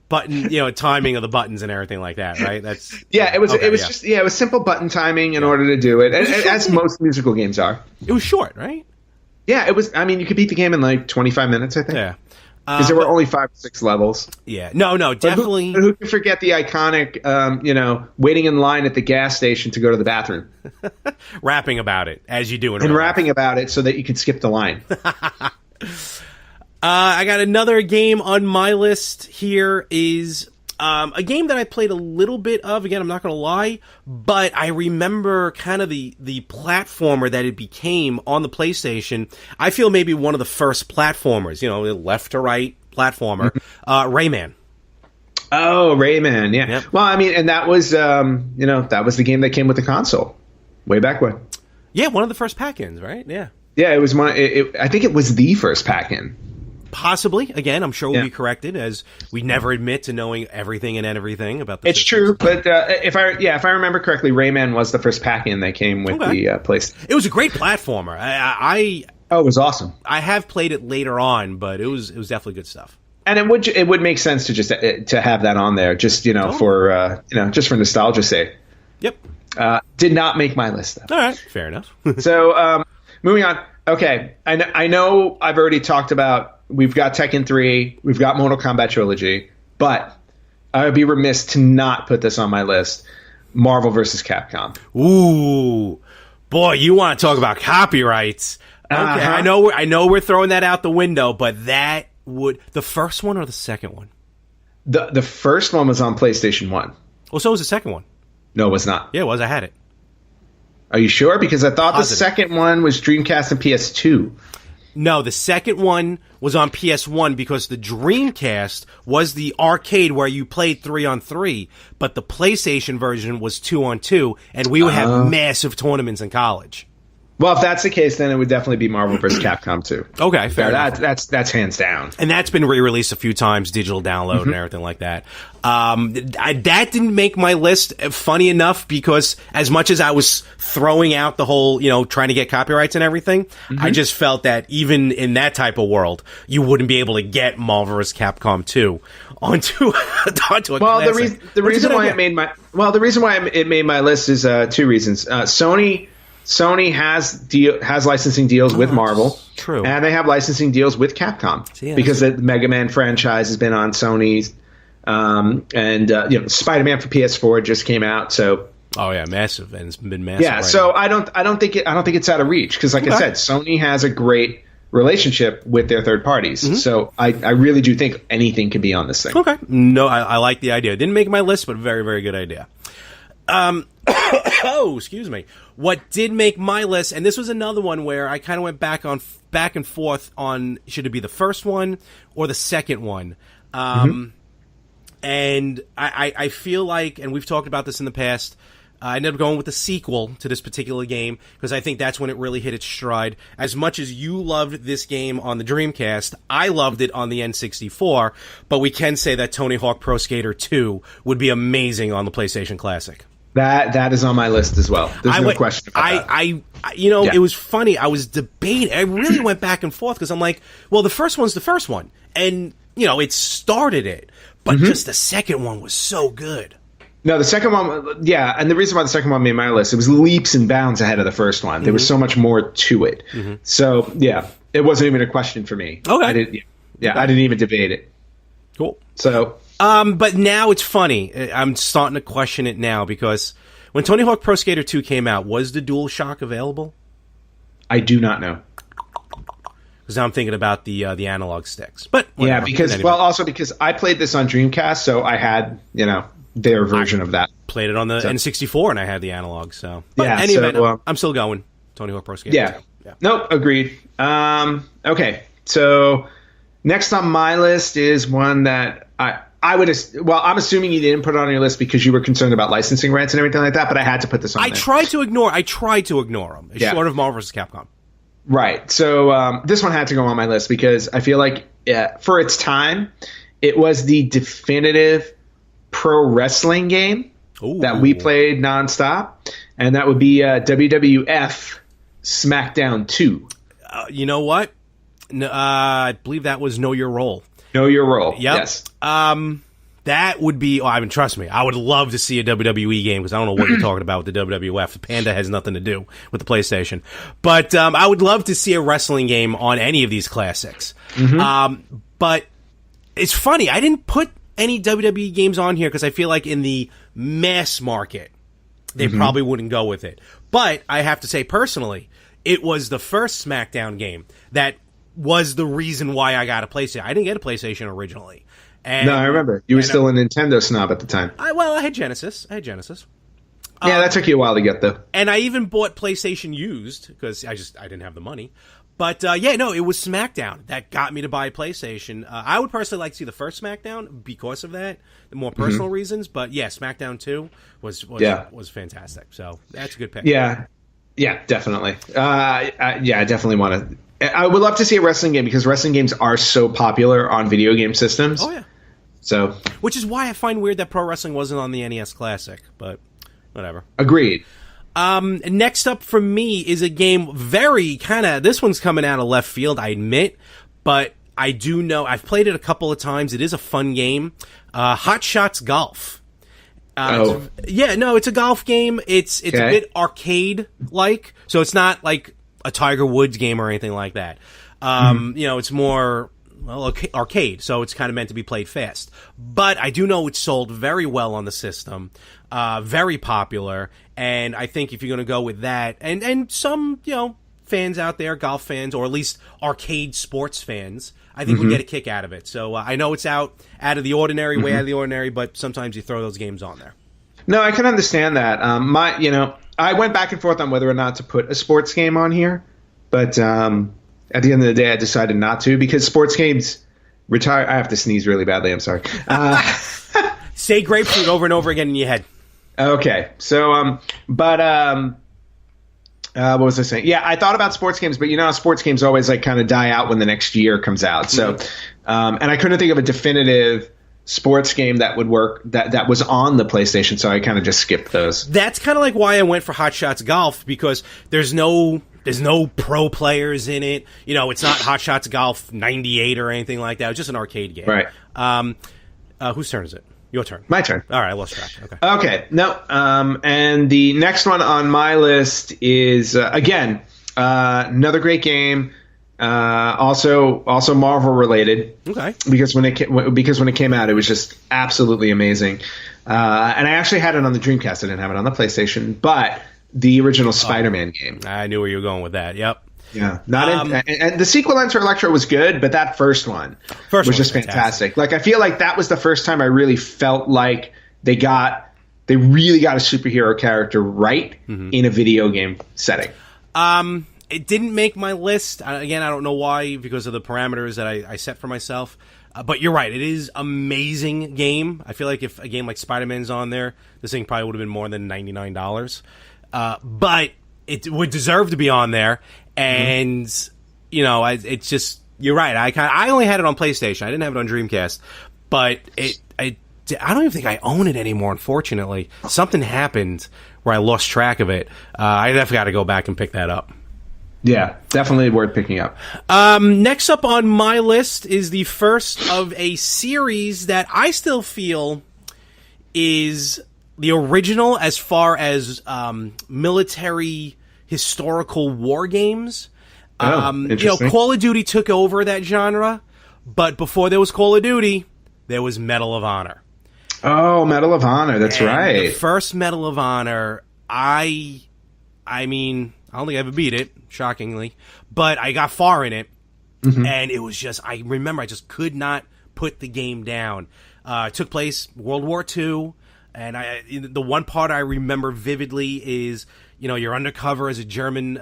button, timing of the buttons and everything like that, right? It was simple button timing in order to do it, as most musical games are. It was short, right? Yeah, it was. I mean, you could beat the game in like 25 minutes, I think. Yeah. Because there were only 5 or 6 levels. Yeah. No, definitely. Who can forget the iconic, waiting in line at the gas station to go to the bathroom? Rapping about it, as you do in And rapping about it so that you can skip the line. I got another game on my list here is a game that I played a little bit of. Again, I'm not going to lie, but I remember kind of the platformer that it became on the PlayStation. I feel maybe one of the first platformers, left to right platformer, Rayman. Oh, Rayman, yeah. Yep. Well, I mean, and that was, that was the game that came with the console way back when. Yeah, one of the first pack-ins, right? Yeah. Yeah, it was one. I think it was the first pack-in. Possibly. Again, I'm sure we'll be corrected, as we never admit to knowing everything and everything about the It's systems. true, but if I remember correctly, Rayman was the first pack-in that came with the PlayStation. It was a great platformer. It was awesome. I have played it later on, but it was definitely good stuff. And it would make sense to just to have that on there, just for just for nostalgia's sake. Yep. Did not make my list though. All right, fair enough. So moving on. Okay, I know I've already talked about. We've got Tekken 3, we've got Mortal Kombat Trilogy, but I would be remiss to not put this on my list. Marvel vs. Capcom. Ooh, boy, you want to talk about copyrights? Okay, I know we're throwing that out the window, but that would the first one or the second one? The first one was on PlayStation 1. Well, so was the second one. No, it was not. Yeah, it was. I had it. Are you sure? Because I thought the second one was Dreamcast and PS2. No, the second one was on PS1 because the Dreamcast was the arcade where you played 3-on-3, but the PlayStation version was 2-on-2, and we would have massive tournaments in college. Well, if that's the case, then it would definitely be Marvel vs. Capcom 2. Okay, fair enough. That's hands down. And that's been re-released a few times, digital download and everything like that. That didn't make my list, funny enough, because as much as I was throwing out the whole, trying to get copyrights and everything, I just felt that even in that type of world, you wouldn't be able to get Marvel vs. Capcom 2 onto a classic. The reason why it made my list is two reasons. Sony has licensing deals with Marvel, true, and they have licensing deals with Capcom because the Mega Man franchise has been on Sony's, and Spider-Man for PS4 just came out. So massive, and it's been massive. Yeah, right so now. I don't think it's out of reach because, like I said, Sony has a great relationship with their third parties. So I really do think anything can be on this thing. Okay, no, I like the idea. Didn't make my list, but very, very good idea. Excuse me. What did make my list, and this was another one where I kind of went back and forth on should it be the first one or the second one. And I feel like, and we've talked about this in the past, I ended up going with the sequel to this particular game because I think that's when it really hit its stride. As much as you loved this game on the Dreamcast, I loved it on the N64, but we can say that Tony Hawk Pro Skater 2 would be amazing on the PlayStation Classic. That is on my list as well. There's no question about that. It was funny. I was debating. I really went back and forth because I'm like, well, the first one's the first one. And, it started it. But just the second one was so good. No, the second one, yeah. And the reason why the second one made my list, it was leaps and bounds ahead of the first one. There was so much more to it. So, yeah, it wasn't even a question for me. Okay. I didn't even debate it. Cool. So... but now it's funny. I'm starting to question it now because when Tony Hawk Pro Skater 2 came out, was the DualShock available? I do not know. Because now I'm thinking about the analog sticks. But whatever. Also because I played this on Dreamcast, so I had, their version of that. Played it on the N64 and I had the analog, so. But anyway, I'm still going. Tony Hawk Pro Skater 2. Yeah. Nope, agreed. Okay, so next on my list is one that I'm assuming you didn't put it on your list because you were concerned about licensing rights and everything like that, but I had to put this on there. I tried to ignore them. It's sort of Marvel vs. Capcom. Right. So this one had to go on my list because I feel like for its time, it was the definitive pro wrestling game that we played nonstop, and that would be WWF SmackDown 2. You know what? I believe that was Know Your Role. Know Your Role. Yep. Yes. That would be. Trust me, I would love to see a WWE game because I don't know what you're talking about with the WWF. The Panda has nothing to do with the PlayStation, but I would love to see a wrestling game on any of these classics. But it's funny, I didn't put any WWE games on here because I feel like in the mass market they probably wouldn't go with it. But I have to say personally, it was the first SmackDown game that was the reason why I got a PlayStation. I didn't get a PlayStation originally. No, I remember. You were still a Nintendo snob at the time. I had Genesis. Yeah, that took you a while to get, though. And I even bought PlayStation used because I didn't have the money. But, it was SmackDown that got me to buy a PlayStation. I would personally like to see the first SmackDown because of that, the more personal reasons. But, SmackDown 2 was fantastic. So, that's a good pick. Yeah, definitely. I definitely want to. I would love to see a wrestling game because wrestling games are so popular on video game systems. Oh, yeah. So, which is why I find weird that Pro Wrestling wasn't on the NES Classic, but whatever. Agreed. Next up for me is a game this one's coming out of left field, I admit, but I do know, I've played it a couple of times. It is a fun game. Hot Shots Golf. It's a golf game. It's a bit arcade-like, so it's not like a Tiger Woods game or anything like that. It's more arcade, so it's kind of meant to be played fast. But I do know it's sold very well on the system, very popular, and I think if you're going to go with that, and some fans out there, golf fans, or at least arcade sports fans, I think would get a kick out of it. So I know it's out of the ordinary, way out of the ordinary, but sometimes you throw those games on there. No, I can understand that. I went back and forth on whether or not to put a sports game on here, but at the end of the day, I decided not to because sports games retire. I have to sneeze really badly. I'm sorry. Say grapefruit over and over again in your head. Okay. So, What was I saying? Yeah, I thought about sports games, but sports games always like kind of die out when the next year comes out. So, and I couldn't think of a definitive sports game that would work that was on the PlayStation, so I kind of just skipped those. That's kind of like why I went for Hot Shots Golf, because there's no pro players in it. It's not Hot Shots Golf 98 or anything like that. It's just an arcade game. Right. Whose turn is it? Your turn. My turn. All right, I lost track. Okay. No. And the next one on my list is again another great game. Also Marvel related. Okay. Because when it came out, it was just absolutely amazing. And I actually had it on the Dreamcast. I didn't have it on the PlayStation, but the original Spider-Man game. I knew where you were going with that. Yep. Yeah, and the sequel Enter Electro was good, but that first one was just fantastic. Like I feel like that was the first time I really felt like they really got a superhero character right in a video game setting. It didn't make my list. Again, I don't know why, because of the parameters that I set for myself. But you're right, it is amazing game. I feel like if a game like Spider-Man's on there, this thing probably would have been more than $99. But it would deserve to be on there. And it's just, you're right. I only had it on PlayStation. I didn't have it on Dreamcast, but I don't even think I own it anymore. Unfortunately, something happened where I lost track of it. I definitely got to go back and pick that up. Yeah, definitely worth picking up. Next up on my list is the first of a series that I still feel is the original as far as military historical war games. Call of Duty took over that genre, but before there was Call of Duty, there was Medal of Honor. Oh, Medal of Honor, that's right. The first Medal of Honor, I mean, I don't think I ever beat it, shockingly, but I got far in it, and it was just, I remember I just could not put the game down. It took place World War II, and the one part I remember vividly is, you're undercover as a German,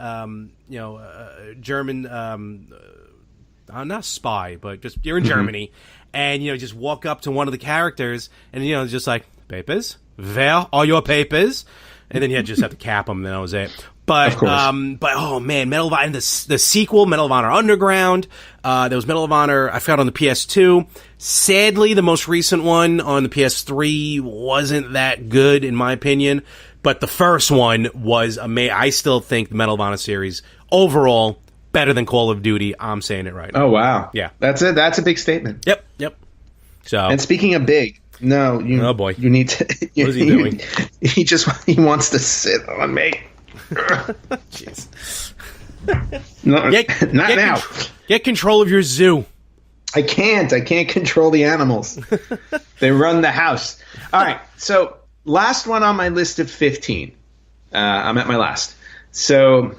not spy, but just you're in Germany, and just walk up to one of the characters, and just like, papers, where are your papers? And then you just have to cap them, and that was it. But oh man, Medal of Honor, and the sequel, Medal of Honor Underground. There was Medal of Honor, I found on the PS2. Sadly, the most recent one on the PS3 wasn't that good, in my opinion. But the first one was amazing. I still think the Medal of Honor series, overall, better than Call of Duty. I'm saying it right now. Oh, wow. Yeah. That's it. That's a big statement. Yep. So. And speaking of big, no, oh boy. You need to. What is he doing? He wants to sit on me. Jeez. No, not now. Get control of your zoo. I can't control the animals. They run the house. All right. So last one on my list of 15. I'm at my last. So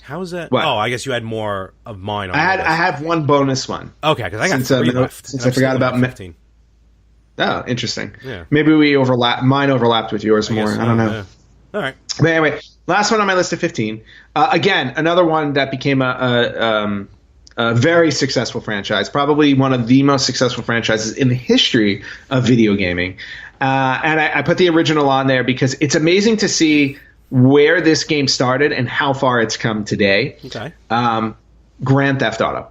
how is that? What? Oh, I guess you had more of mine. I have one bonus one. Okay, because I got three left. Since I forgot about 15. Oh, interesting. Yeah. Maybe we overlap. Mine overlapped with yours more. I don't know. Yeah. All right. But anyway, last one on my list of 15. Again, another one that became a very successful franchise, probably one of the most successful franchises in the history of video gaming. And I put the original on there because it's amazing to see where this game started and how far it's come today. Okay. Grand Theft Auto.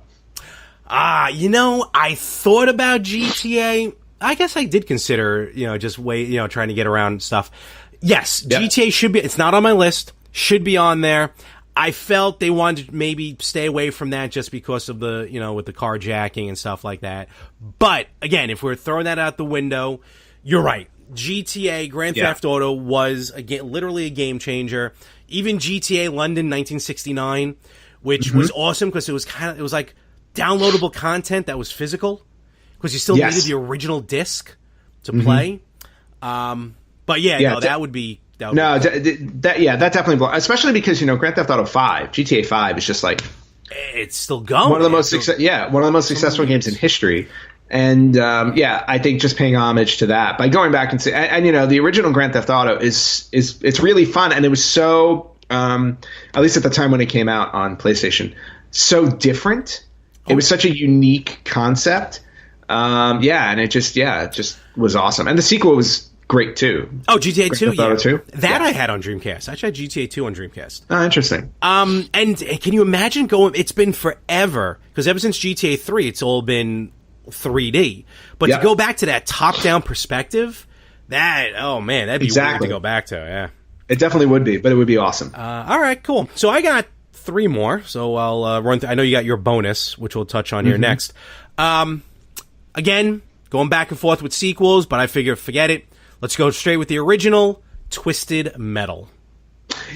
I thought about GTA. I guess I did consider, trying to get around stuff. Yes, yeah. GTA should be, it's not on my list, should be on there. I felt they wanted to maybe stay away from that just because of the, with the carjacking and stuff like that. But again, if we're throwing that out the window, you're right. GTA, Grand Theft Auto was literally a game changer. Even GTA London 1969, which was awesome because it was like downloadable content that was physical because you still needed the original disc to play. But that would be. That definitely blows. Especially because Grand Theft Auto 5, GTA 5 is just like it's still going. One of the most successful games in history. And I think just paying homage to that by going back and say, and the original Grand Theft Auto is it's really fun, and it was so at least at the time when it came out on PlayStation, so different. It was such a unique concept. And it just was awesome. And the sequel was great too. Oh, GTA 2, yeah. 2? That I had on Dreamcast. I actually had GTA 2 on Dreamcast. Oh, interesting. And can you imagine going... It's been forever, because ever since GTA 3, it's all been 3D. But to go back to that top-down perspective, oh man, that'd be weird to go back to, yeah. It definitely would be, but it would be awesome. All right, cool. So I got 3 more, so I'll run through. I know you got your bonus, which we'll touch on here next. Again, going back and forth with sequels, but I figure forget it. Let's go straight with the original, Twisted Metal.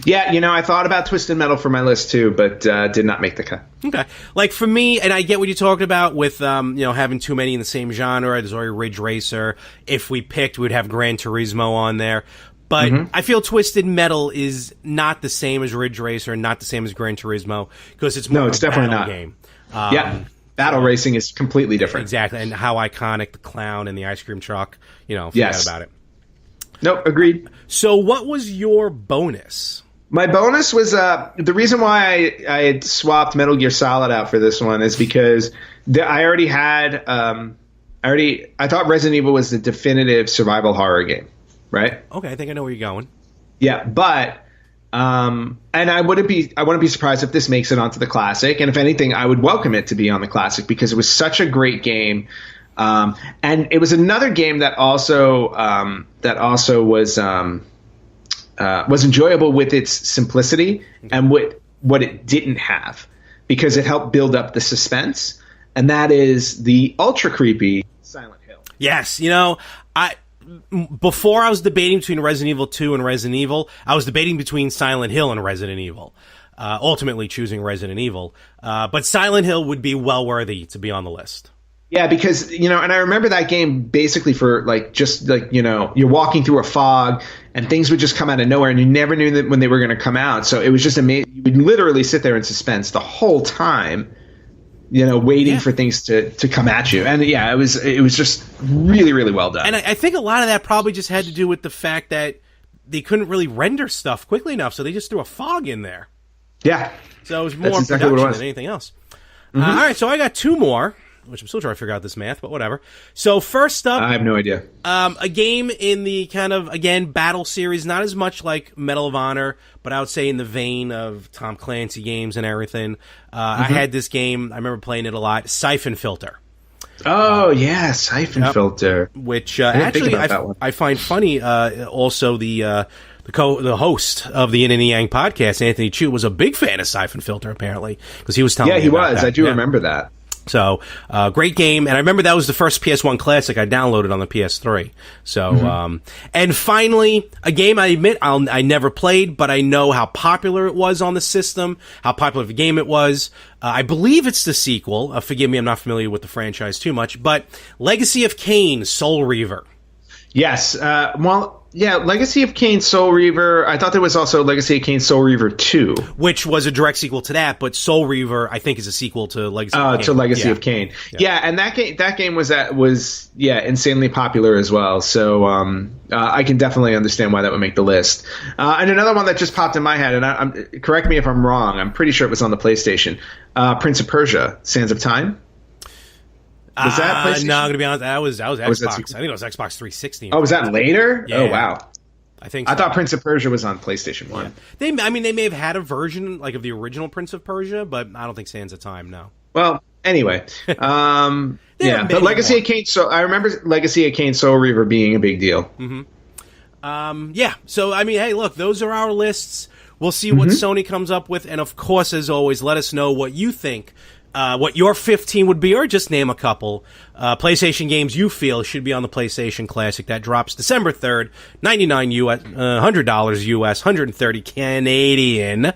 Yeah, I thought about Twisted Metal for my list too, but did not make the cut. Okay. Like for me, and I get what you're talking about with having too many in the same genre. There's already Ridge Racer. If we picked, we'd have Gran Turismo on there. But I feel Twisted Metal is not the same as Ridge Racer, not the same as Gran Turismo, because it's more it's definitely not. Game. Battle racing is completely different. Exactly, and how iconic the clown and the ice cream truck. Forget about it. Nope, agreed. So what was your bonus? My bonus was the reason why I had swapped Metal Gear Solid out for this one is because I already had I thought Resident Evil was the definitive survival horror game, right? Okay, I think I know where you're going. Yeah, but and I wouldn't be surprised if this makes it onto the classic, and if anything, I would welcome it to be on the classic because it was such a great game. And it was another game that also was enjoyable with its simplicity and what it didn't have, because it helped build up the suspense, and that is the ultra creepy Silent Hill. Yes, before I was debating between Resident Evil 2 and Resident Evil, I was debating between Silent Hill and Resident Evil. Ultimately choosing Resident Evil, but Silent Hill would be well worthy to be on the list. Yeah, because, and I remember that game basically for you're walking through a fog and things would just come out of nowhere and you never knew when they were going to come out. So it was just amazing. You would literally sit there in suspense the whole time, waiting for things to come at you. And yeah, it was just really, really well done. And I think a lot of that probably just had to do with the fact that they couldn't really render stuff quickly enough. So they just threw a fog in there. Yeah. So it was more production than anything else. All right. So I got 2 more, which I'm still trying to figure out this math, but whatever. So first up, I have no idea. A game in the kind of, again, battle series, not as much like Medal of Honor, but I would say in the vein of Tom Clancy games and everything. I had this game, I remember playing it a lot, Siphon Filter. Oh, yeah, Siphon Filter. Which actually I find funny. Also, the host of the Yin and Yang podcast, Anthony Chu, was a big fan of Siphon Filter, apparently, because he was telling me about that. Yeah, he was. I do remember that. So, great game. And I remember that was the first PS1 classic I downloaded on the PS3. So, and finally, a game I admit I never played, but I know how popular it was on the system, how popular of a game it was. I believe it's the sequel. Forgive me, I'm not familiar with the franchise too much, but Legacy of Kain, Soul Reaver. Yes. Legacy of Kain, Soul Reaver. I thought there was also Legacy of Kain, Soul Reaver 2. Which was a direct sequel to that, but Soul Reaver, I think, is a sequel to Legacy of Kain. To Legacy of Kain. Yeah, and that game was insanely popular as well. So I can definitely understand why that would make the list. And another one that just popped in my head, and correct me if I'm wrong, I'm pretty sure it was on the PlayStation, Prince of Persia, Sands of Time. Was that PlayStation? No, I'm going to be honest. That was Xbox. I think it was Xbox 360. Oh, was that later? Yeah. Oh, wow. I think so. I thought Prince of Persia was on PlayStation 1. Yeah. They may have had a version like of the original Prince of Persia, but I don't think Sands of Time, no. Well, anyway. But Legacy of Kain, I remember Legacy of Kain, Soul Reaver being a big deal. So, hey, look, those are our lists. We'll see what Sony comes up with, and of course, as always, let us know what you think. What your 15 would be, or just name a couple PlayStation games you feel should be on the PlayStation Classic. That drops December 3rd, $99 US, $100 US, 130 Canadian.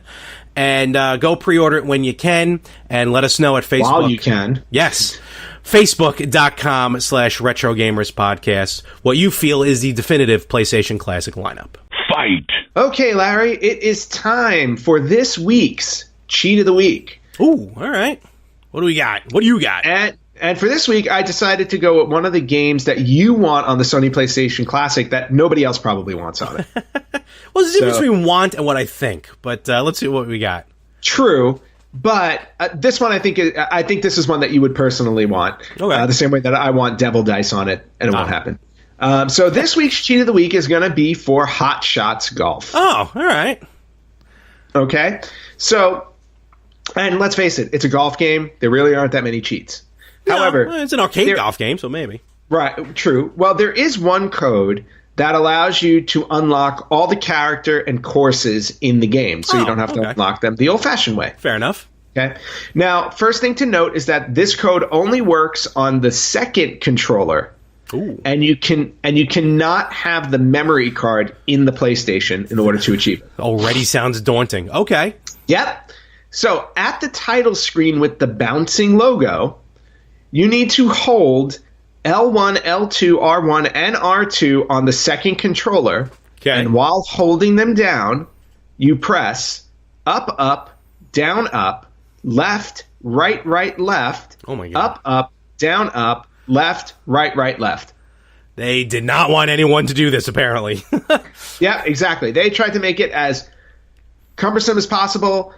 And go pre-order it when you can, and let us know at Facebook. While you can. Yes. Facebook.com/RetroGamersPodcast. What you feel is the definitive PlayStation Classic lineup. Fight! Okay, Larry, it is time for this week's Cheat of the Week. Ooh, all right. What do we got? What do you got? And for this week, I decided to go with one of the games that you want on the Sony PlayStation Classic that nobody else probably wants on it. Well, there's a difference between want and what I think, but let's see what we got. True, but this one I think this is one that you would personally want. Okay. The same way that I want Devil Dice on it, and it won't happen. So this week's cheat of the week is going to be for Hot Shots Golf. Oh, all right. Okay. So, and let's face it, it's a golf game. There really aren't that many cheats. No, However, it's an arcade golf game, so maybe. Right. True. Well, there is one code that allows you to unlock all the character and courses in the game, so you don't have to unlock them the old-fashioned way. Fair enough. Okay. Now, first thing to note is that this code only works on the second controller. Ooh. And you cannot have the memory card in the PlayStation in order to achieve it. Already sounds daunting. Okay. Yep. So at the title screen with the bouncing logo, you need to hold L1, L2, R1, and R2 on the second controller. Okay. And while holding them down, you press up, up, down, up, left, right, right, left. Oh my God. Up, down, up, left, right, right, left. They did not want anyone to do this, apparently. Yeah, exactly. They tried to make it as cumbersome as possible.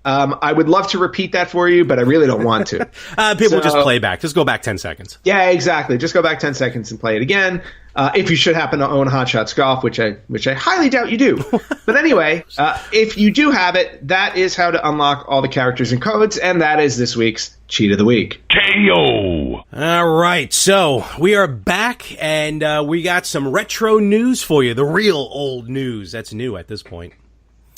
I would love to repeat that for you, but I really don't want to. People just play back. Just go back 10 seconds. Yeah, exactly. Just go back 10 seconds and play it again. If you should happen to own Hot Shots Golf, which I highly doubt you do. But anyway, if you do have it, that is how to unlock all the characters and codes, and that is this week's Cheat of the Week. KO! All right, so we are back, and we got some retro news for you. The real old news. That's new at this point.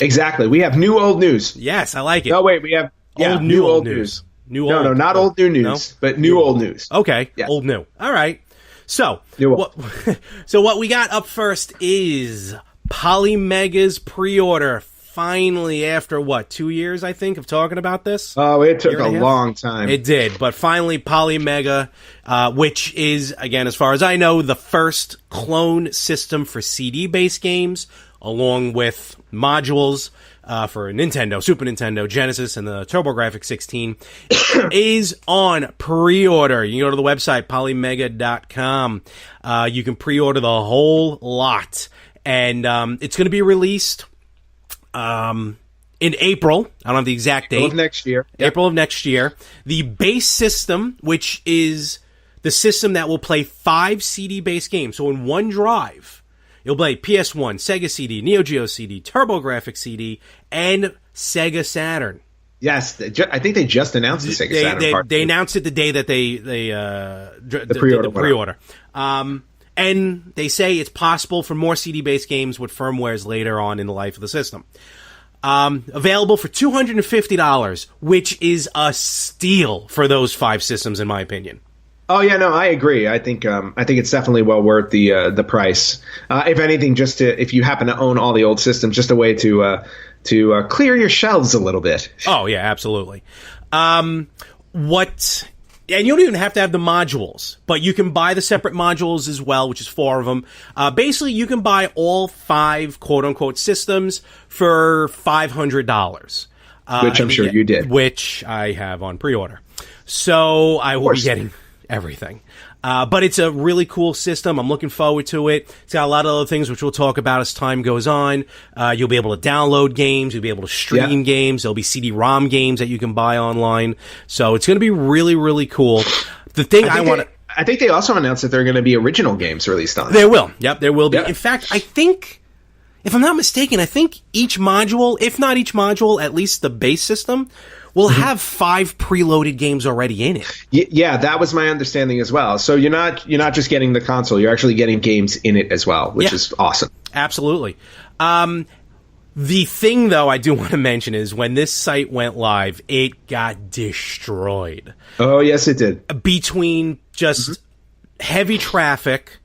Exactly. We have new old news. Yes, I like it. No, wait, we have old news. New old. No, not old new news, but new old news. Okay, Yes. Old new. All right. So, what we got up first is Polymega's pre-order. Finally, after 2 years, I think, of talking about this? Oh, it took a half? long time. It did, but finally Polymega, which is, again, as far as I know, the first clone system for CD-based games, along with modules for Nintendo, Super Nintendo, Genesis, and the TurboGrafx 16, is on pre-order. You can go to the website, polymega.com. You can pre-order the whole lot, and it's going to be released in April. I don't have the exact date. April of next year. Yep. April of next year. The base system, which is the system that will play 5 CD-based games. So in one drive, you'll play PS1, Sega CD, Neo Geo CD, TurboGrafx CD, and Sega Saturn. Yes, I think they just announced the Sega Saturn part. They announced it the day that they did the pre-order. And they say it's possible for more CD-based games with firmwares later on in the life of the system. Available for $250, which is a steal for those 5 systems, in my opinion. Oh yeah, no, I agree. I think it's definitely well worth the price. If anything, if you happen to own all the old systems, just a way to clear your shelves a little bit. Oh yeah, absolutely. And you don't even have to have the modules, but you can buy the separate modules as well, which is 4 of them. Basically, you can buy all 5 quote-unquote systems for $500. Which I'm sure you did. Which I have on pre-order. So I will be getting everything. But it's a really cool system. I'm looking forward to it. It's got a lot of other things which we'll talk about as time goes on. You'll be able to download games. You'll be able to stream games. There'll be CD-ROM games that you can buy online. So it's going to be really, really cool. The thing I think they also announced that there are going to be original games released on it. There will. Yep, there will be. Yep. In fact, I think, if I'm not mistaken, each module, if not each module, at least the base system, will have 5 preloaded games already in it. Yeah, that was my understanding as well. So you're not just getting the console; you're actually getting games in it as well, which is awesome. Absolutely. The thing, though, I do want to mention is when this site went live, it got destroyed. Oh, yes, it did. Between just heavy traffic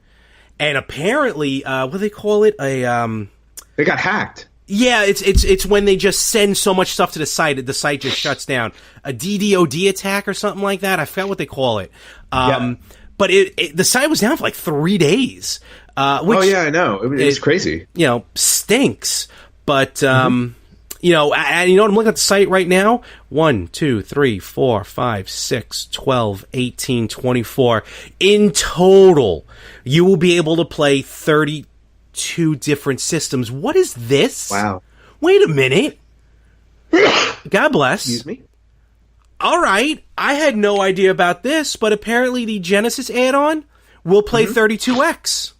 and apparently, what do they call it? They got hacked. Yeah, it's when they just send so much stuff to the site just shuts down. A DDoD attack or something like that. I forgot what they call it. But the site was down for like 3 days. Which, I know. It's crazy. Stinks. But and I'm looking at the site right now. 1, 2, 3, 4, 5, 6, 12, 18, 24. In total, you will be able to play 32 different systems. What is this? Wow. Wait a minute. God bless. Excuse me? All right. I had no idea about this, but apparently the Genesis add-on will play 32X.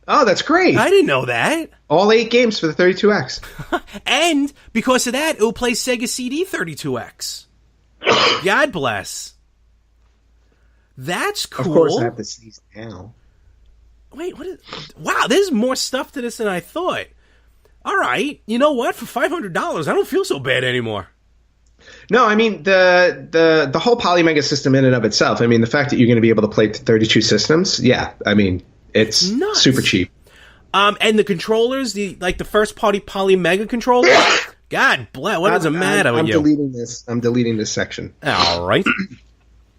Oh, that's great. I didn't know that. All 8 games for the 32X. And because of that, it will play Sega CD 32X. God bless. That's cool. Of course, I have to sneeze now. Wait, what is... Wow, there's more stuff to this than I thought. All right. You know what? For $500, I don't feel so bad anymore. No, I mean, the whole Polymega system in and of itself, I mean, the fact that you're going to be able to play 32 systems, yeah, I mean, it's nuts. Super cheap. And the controllers, the first party Polymega controllers, God bless, what is the matter with you? I'm deleting this section. All right.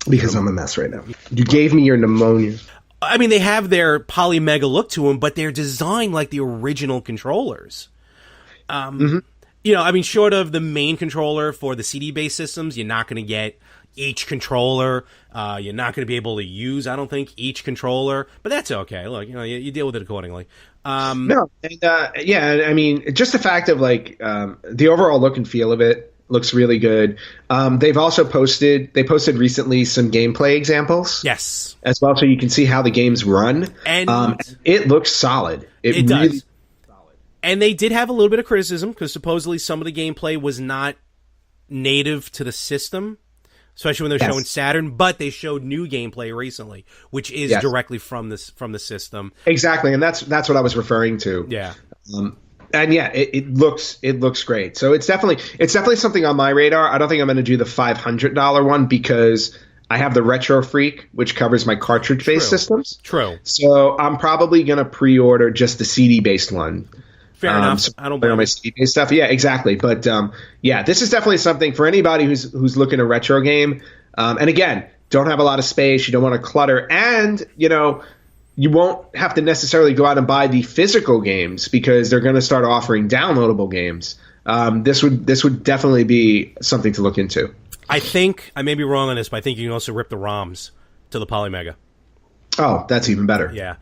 Because I'm a mess right now. You gave me your pneumonia. I mean, they have their Polymega look to them, but they're designed like the original controllers. You know, I mean, short of the main controller for the CD-based systems, you're not going to get each controller. You're not going to be able to use, I don't think, each controller. But that's okay. Look, you know, you deal with it accordingly. No, and, yeah, I mean, just the fact of, like, the overall look and feel of it looks really good. They've also posted recently some gameplay examples. Yes. As well, so you can see how the games run. And it looks solid. It really does. And they did have a little bit of criticism because supposedly some of the gameplay was not native to the system, especially when they're showing Saturn. But they showed new gameplay recently, which is directly from the system. Exactly, and that's what I was referring to. Yeah. And yeah, it looks great. So it's definitely something on my radar. I don't think I'm going to do the $500 one because I have the Retro Freak, which covers my cartridge-based systems. True. So I'm probably going to pre-order just the CD-based one. Fair enough. So I don't buy my CD-based stuff. Yeah, exactly. But yeah, this is definitely something for anybody who's looking at a retro game. And again, don't have a lot of space. You don't want to clutter, and you know, you won't have to necessarily go out and buy the physical games because they're going to start offering downloadable games. This would definitely be something to look into. I think I may be wrong on this, but I think you can also rip the ROMs to the Polymega. Oh, that's even better. Yeah.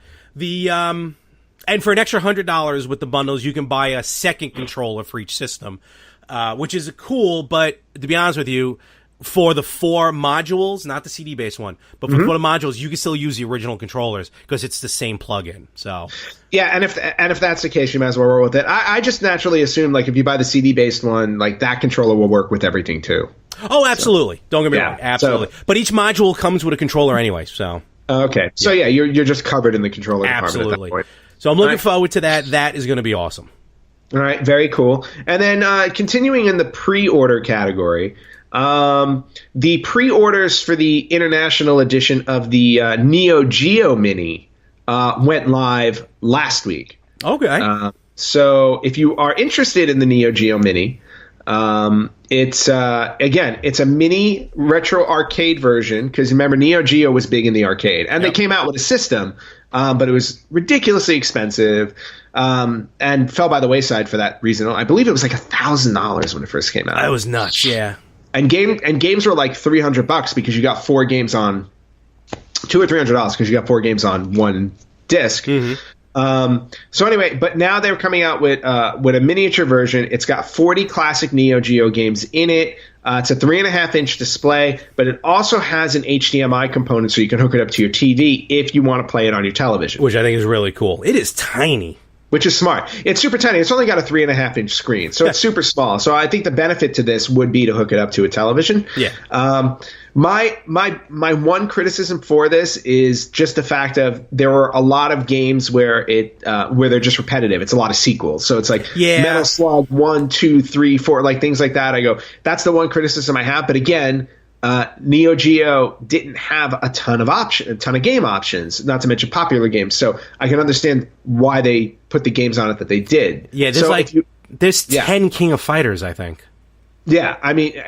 And for an extra $100 with the bundles, you can buy a second controller for each system, which is cool. But to be honest with you, for the 4 modules, not the CD-based one, but for the modules, you can still use the original controllers because it's the same plug-in. So yeah, and if that's the case, you might as well roll with it. I just naturally assume, like, if you buy the CD-based one, like, that controller will work with everything too. Oh, absolutely. So, don't get me wrong, absolutely. But each module comes with a controller anyway. So okay, so yeah, you're just covered in the controller department at that point. So I'm looking forward to that. That is going to be awesome. All right, very cool. And then continuing in the pre-order category, the pre-orders for the international edition of the Neo Geo Mini went live last week. Okay. So if you are interested in the Neo Geo Mini, it's a mini retro arcade version because remember Neo Geo was big in the arcade and they came out with a system. But it was ridiculously expensive and fell by the wayside for that reason. I believe it was like $1,000 when it first came out. That was nuts, yeah. And games were like $300 because you got 4 games on $200 or $300 because you got 4 games on one disc. So anyway, but now they're coming out with a miniature version. It's got 40 classic Neo Geo games in it. It's a 3.5-inch display, but it also has an HDMI component so you can hook it up to your TV if you want to play it on your television. Which I think is really cool. It is tiny. Which is smart. It's super tiny. It's only got a 3.5-inch screen, so it's super small. So I think the benefit to this would be to hook it up to a television. Yeah. My one criticism for this is just the fact of there were a lot of games where they're just repetitive. It's a lot of sequels. So it's like Metal Slug 1, 2, 3, 4, like things like that. I go, that's the one criticism I have. But again, Neo Geo didn't have a ton of game options, not to mention popular games. So I can understand why they put the games on it that they did. Yeah, there's 10 King of Fighters, I think. Yeah, I mean,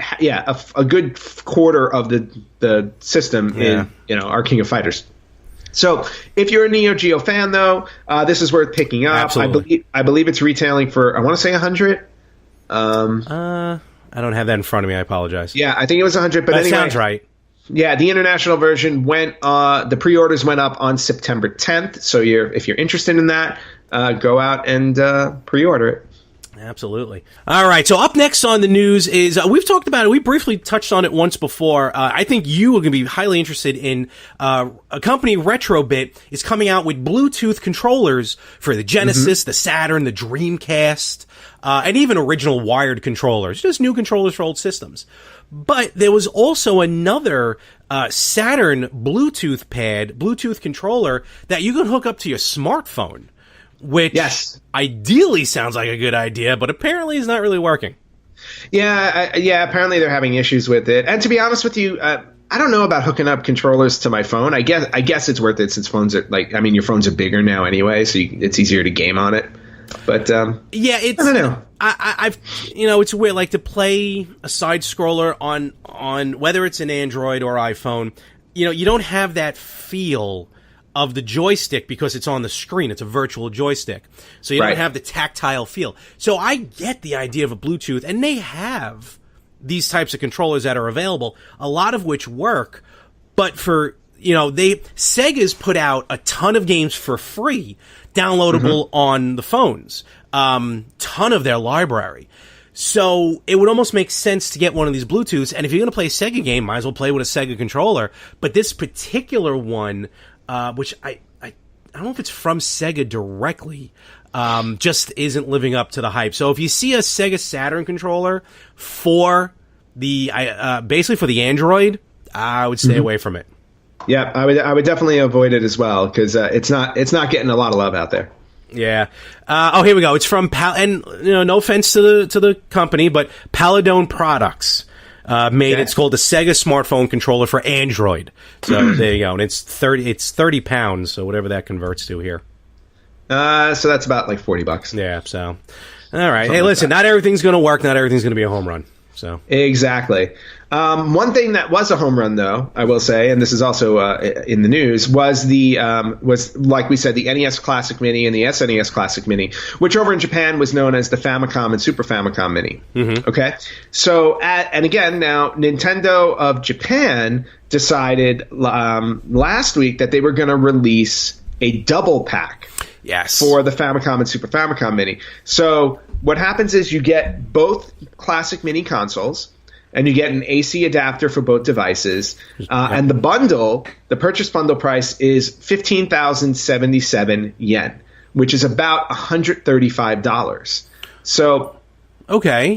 a good quarter of the system in are King of Fighters. So if you're a Neo Geo fan, though, this is worth picking up. Absolutely. I believe it's retailing for, I want to say 100. I don't have that in front of me. I apologize. Yeah, I think it was 100. But anyway, sounds right. Yeah, the international version the pre-orders went up on September 10th. So if you're interested in that, go out and pre-order it. Absolutely. All right. So up next on the news is we've talked about it. We briefly touched on it once before. I think you are going to be highly interested in a company, Retrobit, is coming out with Bluetooth controllers for the Genesis, the Saturn, the Dreamcast, and even original wired controllers. Just new controllers for old systems. But there was also another Saturn Bluetooth controller that you can hook up to your smartphone. Which ideally sounds like a good idea, but apparently is not really working. Yeah, apparently they're having issues with it. And to be honest with you, I don't know about hooking up controllers to my phone. I guess it's worth it since phones are your phones are bigger now anyway, so it's easier to game on it. But I don't know. I've it's weird, like to play a side scroller on whether it's an Android or iPhone. You don't have that feel of the joystick because it's on the screen. It's a virtual joystick. So you don't have the tactile feel. So I get the idea of a Bluetooth, and they have these types of controllers that are available, a lot of which work, but for, Sega's put out a ton of games for free, downloadable on the phones. Ton of their library. So it would almost make sense to get one of these Bluetooths, and if you're going to play a Sega game, might as well play with a Sega controller. But this particular one, which I don't know if it's from Sega directly, just isn't living up to the hype. So if you see a Sega Saturn controller for the basically for the Android, I would stay away from it. Yeah, I would definitely avoid it as well because it's not getting a lot of love out there. Yeah. Here we go. It's from and no offense to the company, but Paladone Products. It's called the Sega smartphone controller for Android. So there you go. And it's 30 pounds, so whatever that converts to here. So that's about like $40. Yeah, so. All right. Hey, listen, not everything's going to work. Not everything's going to be a home run. So exactly. One thing that was a home run, though, I will say, and this is also in the news, was like we said, the NES Classic Mini and the SNES Classic Mini, which over in Japan was known as the Famicom and Super Famicom Mini. Okay, so and again, now Nintendo of Japan decided last week that they were going to release a double pack. Yes. For the Famicom and Super Famicom Mini. So what happens is you get both classic mini consoles, and you get an AC adapter for both devices. And the purchase bundle price is 15,077 yen, which is about $135. So okay,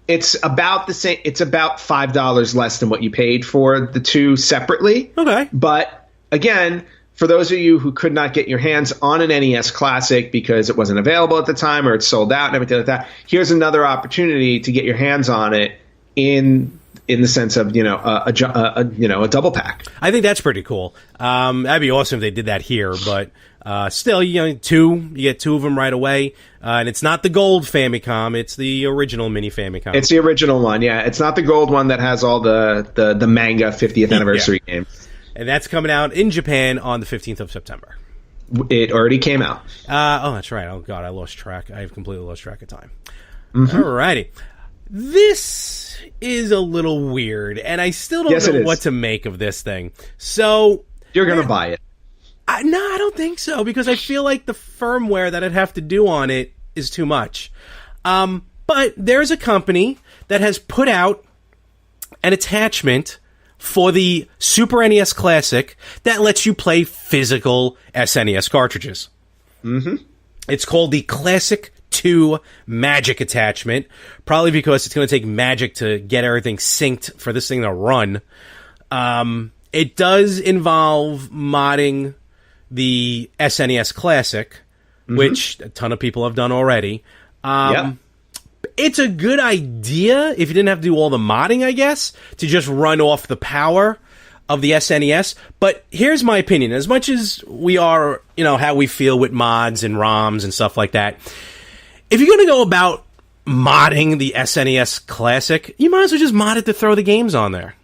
it's about the same. It's about $5 less than what you paid for the two separately. Okay, but again, for those of you who could not get your hands on an NES Classic because it wasn't available at the time or it's sold out and everything like that, here's another opportunity to get your hands on it in the sense of a double pack. I think that's pretty cool. That'd be awesome if they did that here, but still, you get two of them right away, and it's not the gold Famicom; it's the original mini Famicom. It's the original one, yeah. It's not the gold one that has all the manga 50th anniversary games. And that's coming out in Japan on the 15th of September. It already came out. That's right. Oh, God, I lost track. I've completely lost track of time. All righty. This is a little weird, and I still don't know what to make of this thing. So you're going to buy it? No, I don't think so, because I feel like the firmware that I'd have to do on it is too much. But there's a company that has put out an attachment for the Super NES Classic that lets you play physical SNES cartridges. It's called the Classic 2 Magic Attachment, probably because it's going to take magic to get everything synced for this thing to run. It does involve modding the SNES Classic, which a ton of people have done already. It's a good idea if you didn't have to do all the modding, I guess, to just run off the power of the SNES. But here's my opinion. As much as we are, how we feel with mods and ROMs and stuff like that, if you're going to go about modding the SNES Classic, you might as well just mod it to throw the games on there.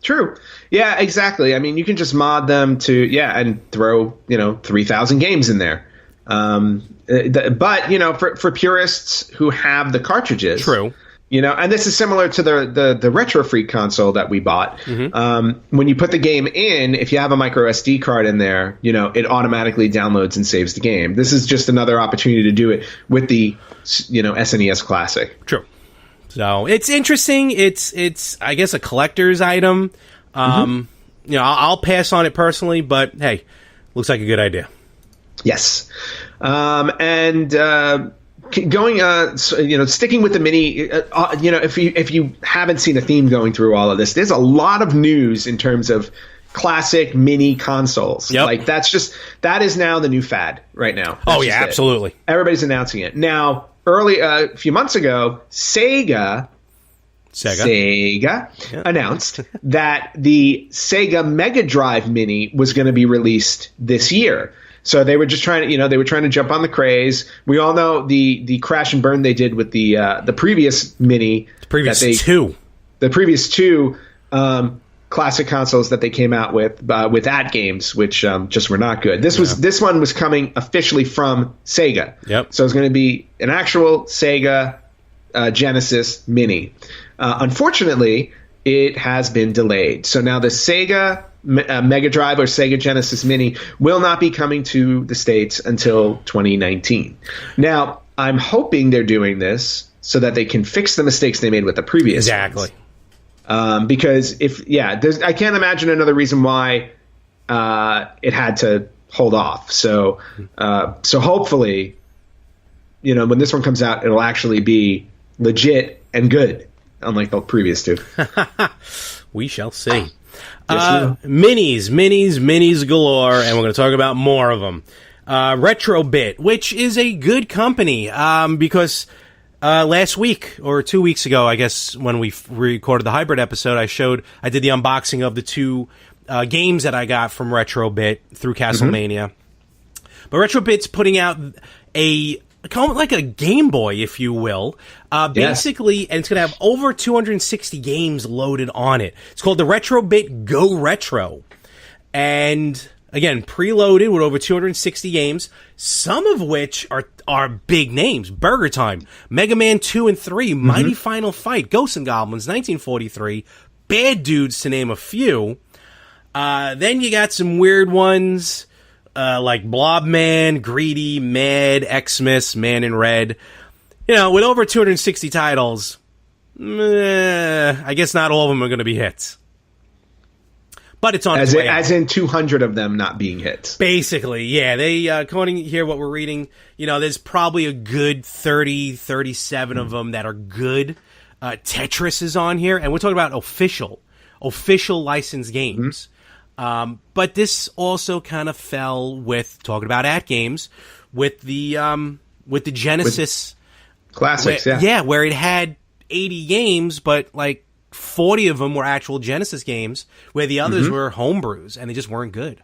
True. Yeah, exactly. I mean, you can just mod them and throw, 3,000 games in there. But for purists who have the cartridges, true, And this is similar to the Retro Freak console that we bought. Mm-hmm. When you put the game in, if you have a micro SD card in there, it automatically downloads and saves the game. This is just another opportunity to do it with the, SNES Classic. True. So it's interesting. It's I guess a collector's item. I'll pass on it personally, but hey, looks like a good idea. Yes. Sticking with the mini, if you haven't seen a theme going through all of this, there's a lot of news in terms of classic mini consoles. Yep. Like that is now the new fad right now. Oh yeah, absolutely. Everybody's announcing it now. A few months ago, Sega announced that the Sega Mega Drive Mini was going to be released this year. So they were just trying to, jump on the craze. We all know the crash and burn they did with the previous Mini. The previous two classic consoles that they came out with ad games, which just were not good. This one was coming officially from Sega. Yep. So it's going to be an actual Sega Genesis Mini. Unfortunately, it has been delayed. So now the Sega Mega Drive or Sega Genesis Mini will not be coming to the States until 2019. Now, I'm hoping they're doing this so that they can fix the mistakes they made with the previous ones. Because I can't imagine another reason why it had to hold off. So hopefully, when this one comes out, it'll actually be legit and good, unlike the previous two. We shall see. Minis galore, and we're going to talk about more of them. Retrobit, which is a good company, because last week or 2 weeks ago, I guess, when we recorded the hybrid episode, I did the unboxing of the two games that I got from Retrobit through Castlemania. Mm-hmm. But Retrobit's putting out like a Game Boy, if you will, basically, and it's going to have over 260 games loaded on it. It's called the Retrobit Go Retro, and again, preloaded with over 260 games, some of which are big names: Burger Time, Mega Man 2 and 3, mm-hmm. Mighty Final Fight, Ghosts and Goblins, 1943, Bad Dudes, to name a few. Then you got some weird ones, like Blob Man, Greedy, Mad, Xmas, Man in Red. With over 260 titles, I guess not all of them are going to be hits. But it's on its way out. As in 200 of them not being hits. Basically, yeah. They, according here, what we're reading, there's probably a good 30, 37 of them that are good. Tetris is on here, and we're talking about official licensed games. Mm-hmm. But this also kind of fell with, talking about at games, with the Genesis classics, where it had 80 games, but like 40 of them were actual Genesis games, where the others mm-hmm. were homebrews, and they just weren't good.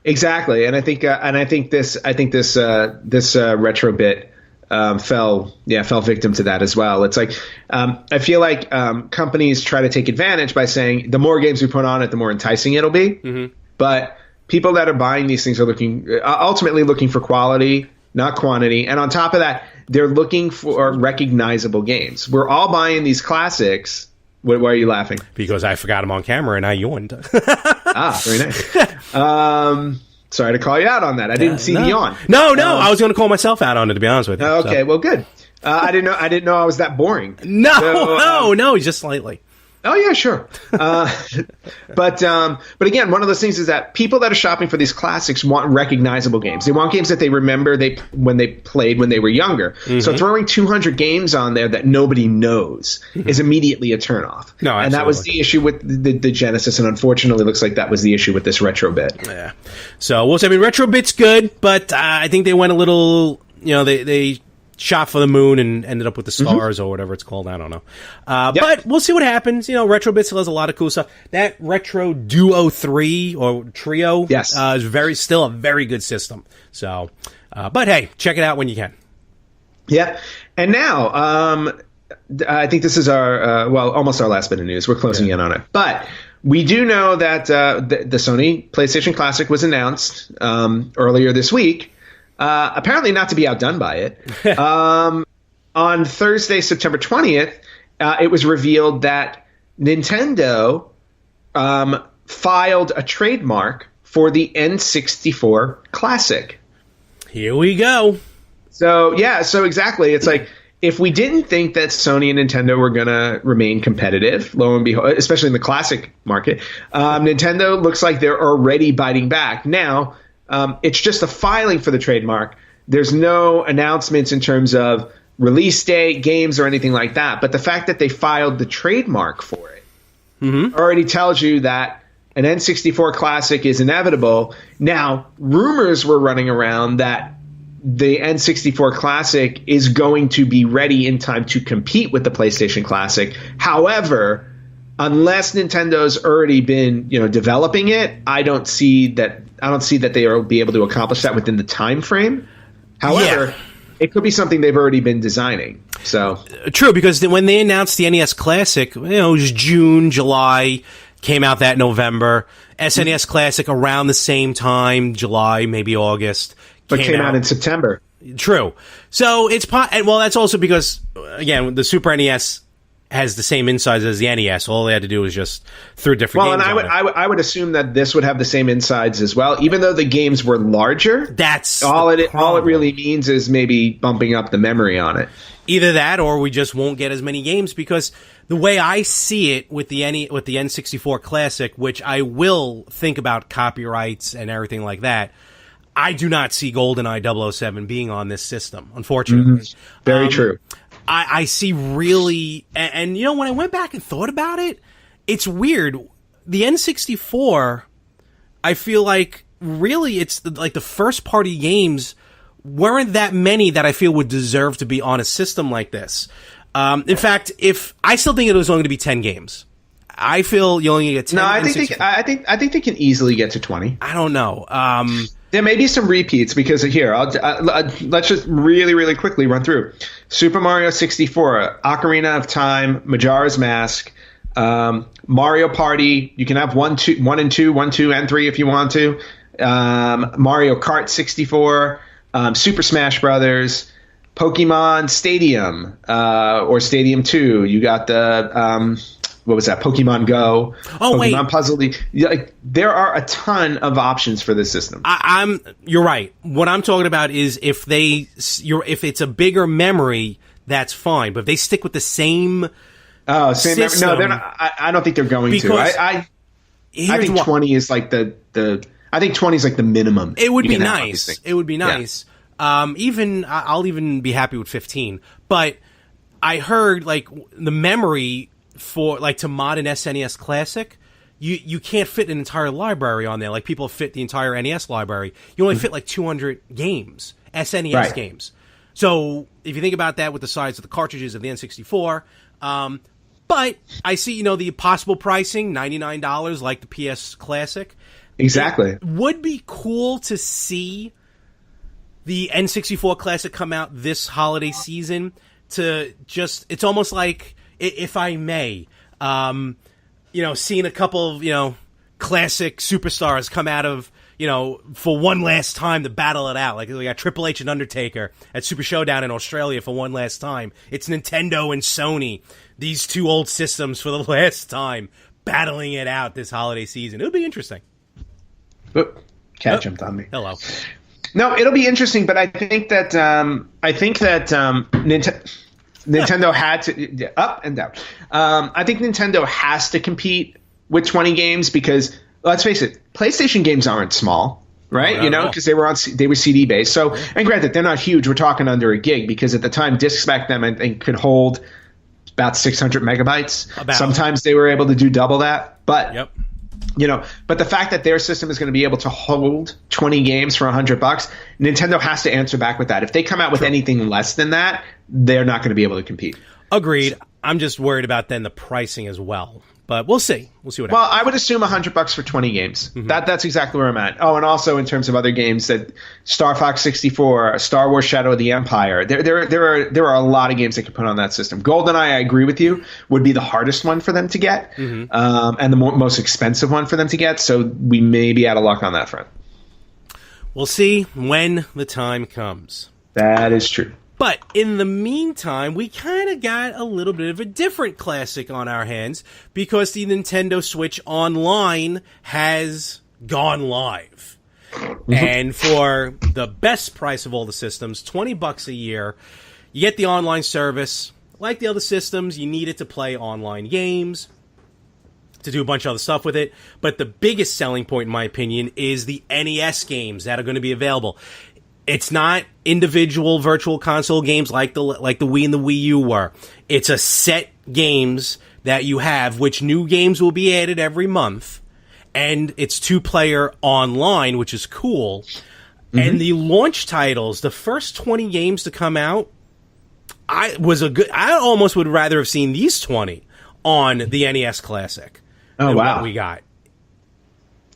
Exactly, and I think this Retrobit fell victim to that as well. It's like I feel like companies try to take advantage by saying the more games we put on it, the more enticing it'll be. Mm-hmm. But people that are buying these things are ultimately looking for quality, not quantity. And on top of that, they're looking for recognizable games. We're all buying these classics. Why are you laughing? Because I forgot them on camera and I yawned. Very nice. Sorry to call you out on that. I didn't see the yawn. No. I was going to call myself out on it, to be honest with you. Okay, well, good. I didn't know I was that boring. No, just slightly. Oh yeah, sure. But again, one of those things is that people that are shopping for these classics want recognizable games. They want games that they remember when they played when they were younger. Mm-hmm. So throwing 200 games on there that nobody knows mm-hmm. is immediately a turnoff. No, absolutely. And that was the issue with the Genesis, and unfortunately, it looks like that was the issue with this Retrobit. Yeah. So Retrobit's good, but I think they went a little. They shot for the moon and ended up with the stars mm-hmm. or whatever it's called. I don't know. But we'll see what happens. Retrobit still has a lot of cool stuff. That Retro Duo 3 or Trio is still a very good system. So, but hey, check it out when you can. Yeah. And now, I think this is almost our last bit of news. We're closing in on it. But we do know that the Sony PlayStation Classic was announced earlier this week. Apparently not to be outdone by it. On Thursday, September 20th, it was revealed that Nintendo filed a trademark for the N64 Classic. Here we go. So, yeah, so exactly. It's like, if we didn't think that Sony and Nintendo were going to remain competitive, lo and behold, especially in the classic market, Nintendo looks like they're already biting back. Now, it's just a filing for the trademark. There's no announcements in terms of release date, games, or anything like that. But the fact that they filed the trademark for it already tells you that an N64 Classic is inevitable. Now, rumors were running around that the N64 Classic is going to be ready in time to compete with the PlayStation Classic. However, unless Nintendo's already been, developing it, I don't see that they will be able to accomplish that within the time frame. However, it could be something they've already been designing. So true, because when they announced the NES Classic, it was June, July, came out that November. SNES Classic around the same time, July, maybe August. But came out in September. True. So well, that's also because, again, the Super NES has the same insides as the NES. All they had to do was just throw different games. Well, and I would assume that this would have the same insides as well, even though the games were larger. That's all it really means is maybe bumping up the memory on it. Either that, or we just won't get as many games, because the way I see it with the N64 Classic, which I will think about copyrights and everything like that, I do not see GoldenEye 007 being on this system, unfortunately. Very true. I see really, and when I went back and thought about it, it's weird. The N64, I feel like really it's the first party games weren't that many that I feel would deserve to be on a system like this. In fact, I still think it was only going to be 10 games. I feel you only get 10. No, I think they can easily get to 20. I don't know. There may be some repeats because here, let's just really, really quickly run through. Super Mario 64, Ocarina of Time, Majora's Mask, Mario Party. You can have 1, 2, and 3 if you want to. Mario Kart 64, Super Smash Brothers, Pokemon Stadium, or Stadium 2. You got the what was that? Pokemon Go. Oh, Pokemon Puzzle League. There are a ton of options for this system. You're right. What I'm talking about is if it's a bigger memory, that's fine. But if they stick with the same system, no, they're not. I don't think they're going to. I think 20 is like I think 20 is like the minimum. It would be nice. It would be nice. Yeah. I'll even be happy with 15. But I heard the memory for to mod an SNES Classic, you can't fit an entire library on there. People fit the entire NES library. You only fit 200 games, SNES games. So if you think about that with the size of the cartridges of the N64, but I see the possible pricing, $99 like the PS Classic. Exactly. It would be cool to see the N64 Classic come out this holiday season. It's almost like, if I may, seeing a couple of, classic superstars come out of, for one last time to battle it out. We got Triple H and Undertaker at Super Showdown in Australia for one last time. It's Nintendo and Sony, these two old systems for the last time, battling it out this holiday season. It would be interesting. Cat jumped on me. Hello. No, it'll be interesting, but I think that Nintendo had to up and down. I think Nintendo has to compete with 20 games because, let's face it, PlayStation games aren't small, right? Because they were CD based. So, and granted, they're not huge. We're talking under a gig because at the time, discs back then I think could hold about 600 megabytes. Sometimes they were able to do double that, but. Yep. But the fact that their system is going to be able to hold 20 games for $100, Nintendo has to answer back with that. If they come out with anything less than that, they're not going to be able to compete. Agreed. I'm just worried about then the pricing as well. But we'll see. We'll see what happens. Well, I would assume $100 for 20 games. Mm-hmm. That's exactly where I'm at. Oh, and also in terms of other games, that Star Fox 64, Star Wars Shadow of the Empire. There are a lot of games they could put on that system. GoldenEye, I agree with you, would be the hardest one for them to get, and the most expensive one for them to get. So we may be out of luck on that front. We'll see when the time comes. That is true. But in the meantime, we kind of got a little bit of a different classic on our hands because the Nintendo Switch Online has gone live. And for the best price of all the systems, $20 a year, you get the online service. Like the other systems, you need it to play online games, to do a bunch of other stuff with it. But the biggest selling point, in my opinion, is the NES games that are going to be available. It's not individual virtual console games like the Wii and the Wii U were. It's a set games that you have, which new games will be added every month. And it's 2-player online, which is cool. Mm-hmm. And the launch titles, the first 20 games to come out, I almost would rather have seen these 20 on the NES Classic. Oh, wow. What we got.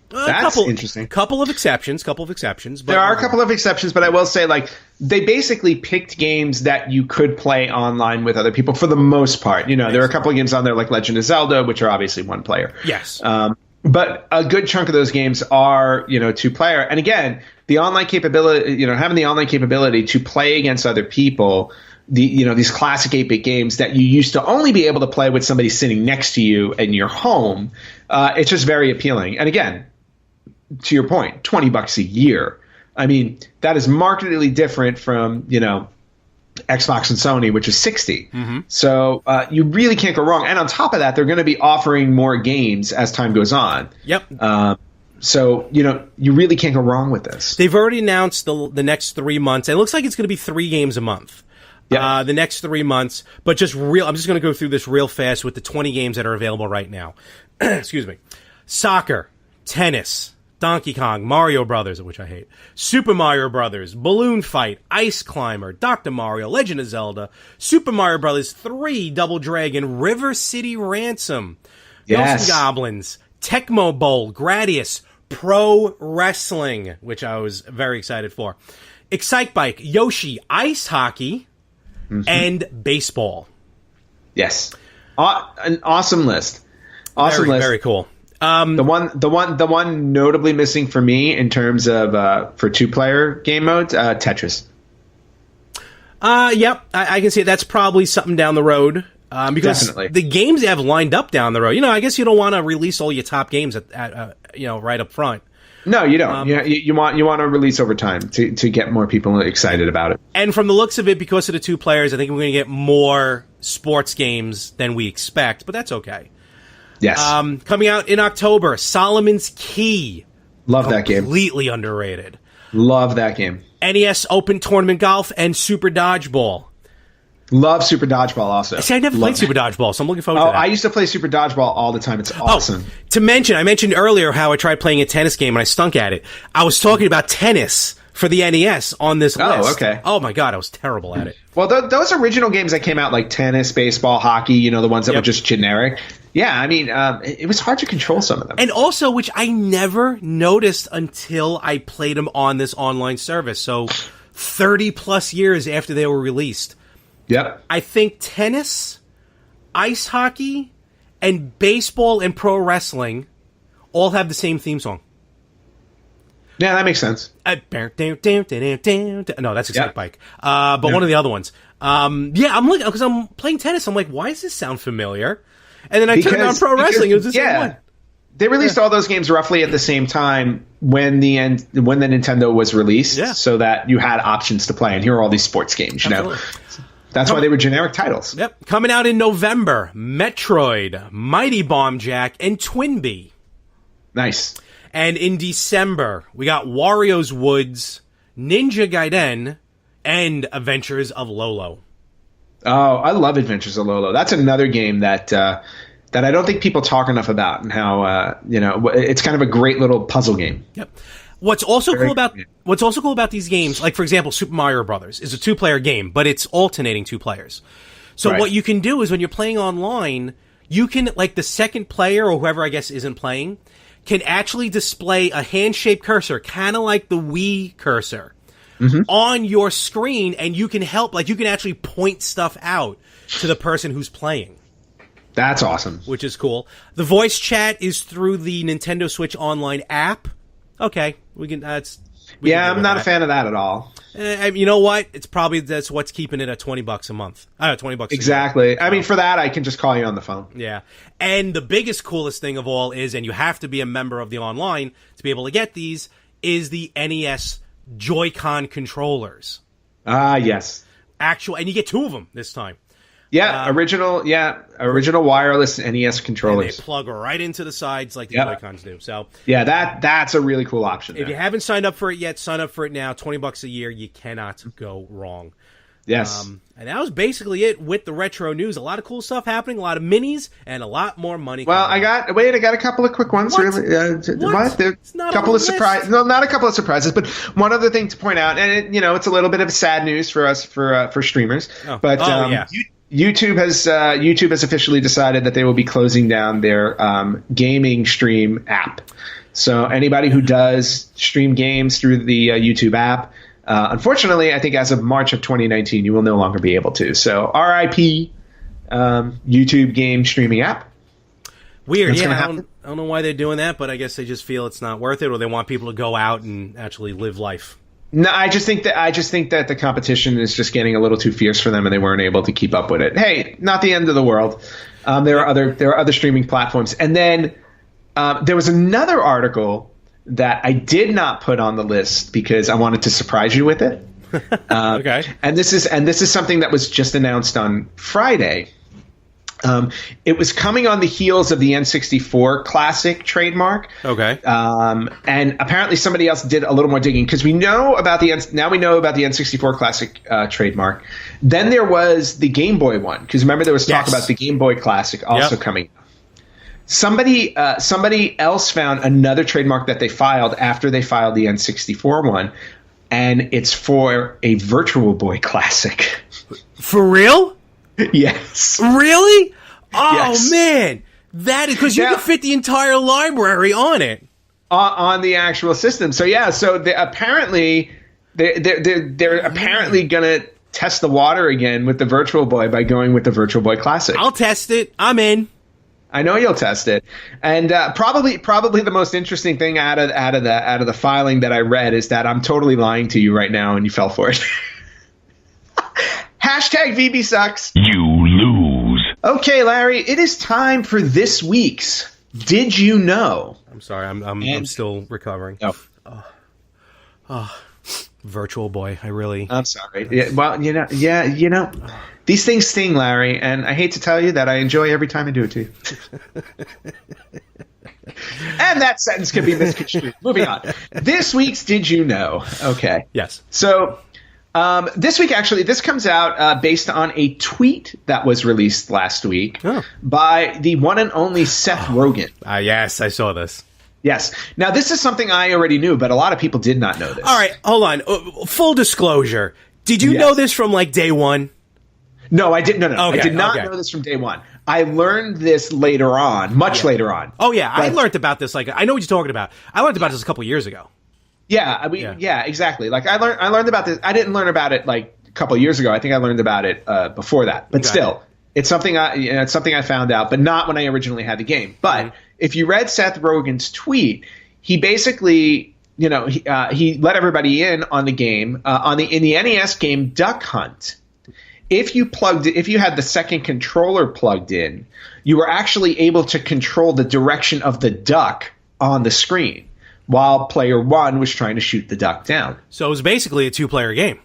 That's interesting. Couple of exceptions. But there are a couple of exceptions, but I will say, like, they basically picked games that you could play online with other people for the most part. You know, there are a couple of games on there like Legend of Zelda, which are obviously 1-player. Yes. But a good chunk of those games are, 2-player. And again, the online capability, having the online capability to play against other people, these classic 8-bit games that you used to only be able to play with somebody sitting next to you in your home, it's just very appealing. And again, to your point, $20 a year. I mean, that is markedly different from, Xbox and Sony, which is $60. Mm-hmm. So you really can't go wrong. And on top of that, they're going to be offering more games as time goes on. Yep. So, you really can't go wrong with this. They've already announced the next 3 months. And it looks like it's going to be 3 games a month. Yeah. The next 3 months. But I'm just going to go through this real fast with the 20 games that are available right now. Excuse me. Soccer, tennis, Donkey Kong, Mario Brothers, which I hate, Super Mario Brothers, Balloon Fight, Ice Climber, Dr. Mario, Legend of Zelda, Super Mario Brothers 3, Double Dragon, River City Ransom, Ghosts and Goblins, Tecmo Bowl, Gradius, Pro Wrestling, which I was very excited for, Excite Bike, Yoshi, Ice Hockey, and Baseball. Yes. An awesome list. Awesome list. Very cool. The one notably missing for me in terms of for 2-player game modes, Tetris. Yep, I can see it. That's probably something down the road. Because Definitely. The games they have lined up down the road. I guess you don't want to release all your top games at right up front. No, you don't. You want to release over time to get more people excited about it. And from the looks of it, because of the 2 players, I think we're going to get more sports games than we expect, but that's okay. Yes. Coming out in October, Solomon's Key. Love that game. Completely underrated. Love that game. NES Open Tournament Golf and Super Dodgeball. Love Super Dodgeball also. See, I never played Super Dodgeball, so I'm looking forward to that. I used to play Super Dodgeball all the time. It's awesome. I mentioned earlier how I tried playing a tennis game and I stunk at it. I was talking about tennis for the NES on this list. Oh, okay. Oh, my God, I was terrible at it. Well, those original games that came out, like tennis, baseball, hockey, the ones that were just generic. Yeah, I mean, it was hard to control some of them. And also, which I never noticed until I played them on this online service. So 30-plus years after they were released. Yep. I think tennis, ice hockey, and baseball and pro wrestling all have the same theme song. Yeah, that makes sense. No, that's Excite Bike. But one of the other ones. I'm looking because I'm playing tennis. I'm like, why does this sound familiar? And then I turned on pro wrestling. It was the same one. They released all those games roughly at the same time when the Nintendo was released, so that you had options to play. And here are all these sports games. That's why they were generic titles. Yep. Coming out in November, Metroid, Mighty Bomb Jack, and Twinbee. Nice. And in December, we got Wario's Woods, Ninja Gaiden, and Adventures of Lolo. Oh, I love Adventures of Lolo. That's another game that I don't think people talk enough about, and how it's kind of a great little puzzle game. Yep. What's also cool about these games, like for example, Super Mario Brothers is a 2-player game, but it's alternating 2 players. So what you can do is when you're playing online, you can, like, the second player or whoever I guess isn't playing can actually display a hand-shaped cursor, kind of like the Wii cursor, on your screen, and you can you can actually point stuff out to the person who's playing. That's awesome. Which is cool. The voice chat is through the Nintendo Switch Online app. Okay, we can. I'm not a fan of that at all. You know what? That's what's keeping it at $20 a month. $20 exactly. I mean, for that, I can just call you on the phone. Yeah. And the biggest, coolest thing of all is, and you have to be a member of the online to be able to get these, is the NES Joy-Con controllers. Yes. And you get 2 of them this time. Yeah, original wireless NES controllers. And they plug right into the sides like the Joy-Cons do. So yeah, that's a really cool option. If you haven't signed up for it yet, sign up for it now. $20 a year, you cannot go wrong. Yes. And that was basically it with the retro news. A lot of cool stuff happening, a lot of minis, and a lot more money. Well, I got a couple of quick ones. What? Really, what? It's not a couple of surprises. No, not a couple of surprises, but one other thing to point out, and it's a little bit of sad news for us for streamers. YouTube has officially decided that they will be closing down their gaming stream app. So anybody who does stream games through the YouTube app, unfortunately, I think as of March of 2019, you will no longer be able to. So RIP YouTube game streaming app. Weird. Yeah, I don't know why they're doing that, but I guess they just feel it's not worth it, or they want people to go out and actually live life. No, I just think that the competition is just getting a little too fierce for them, and they weren't able to keep up with it. Hey, not the end of the world. There are other streaming platforms, and then there was another article that I did not put on the list because I wanted to surprise you with it. Okay. And this is something that was just announced on Friday. It was coming on the heels of the N64 Classic trademark. Okay. And apparently somebody else did a little more digging because we know about the N64 Classic trademark. Then there was the Game Boy one because remember there was talk about the Game Boy Classic also coming. Somebody else found another trademark that they filed after they filed the N64 one, and it's for a Virtual Boy Classic. For real? Yes. Really? Oh, yes. Man. That is because you can fit the entire library on it. On the actual system. So, yeah. So, they're apparently going to test the water again with the Virtual Boy by going with the Virtual Boy Classic. I'll test it. I'm in. I know you'll test it. And probably the most interesting thing out of the filing that I read is that I'm totally lying to you right now and you fell for it. Hashtag VB sucks. You lose. Okay, Larry, it is time for this week's Did You Know? I'm sorry, I'm still recovering. Oh. Virtual Boy, I'm sorry. Yeah, well, these things sting, Larry, and I hate to tell you that I enjoy every time I do it to you. And that sentence can be misconstrued. Moving on. This week's Did You Know? Okay. Yes. So this week, actually, this comes out based on a tweet that was released last week by the one and only Seth Rogen. Yes, I saw this. Yes. Now, this is something I already knew, but a lot of people did not know this. All right, hold on. Full disclosure. Did you know this from, day one? No, I didn't. No. Okay, I did not know this from day one. I learned this later on, much later on. Oh, yeah. I learned about this. I know what you're talking about. I learned about this a couple years ago. Yeah, exactly. I learned about this. I didn't learn about it, a couple years ago. I think I learned about it before that. But still, it's something I found out, but not when I originally had the game. But if you read Seth Rogen's tweet, he basically, he let everybody in on the game in the NES game Duck Hunt. If you had the second controller plugged in, you were actually able to control the direction of the duck on the screen while player one was trying to shoot the duck down. So it was basically a two-player game.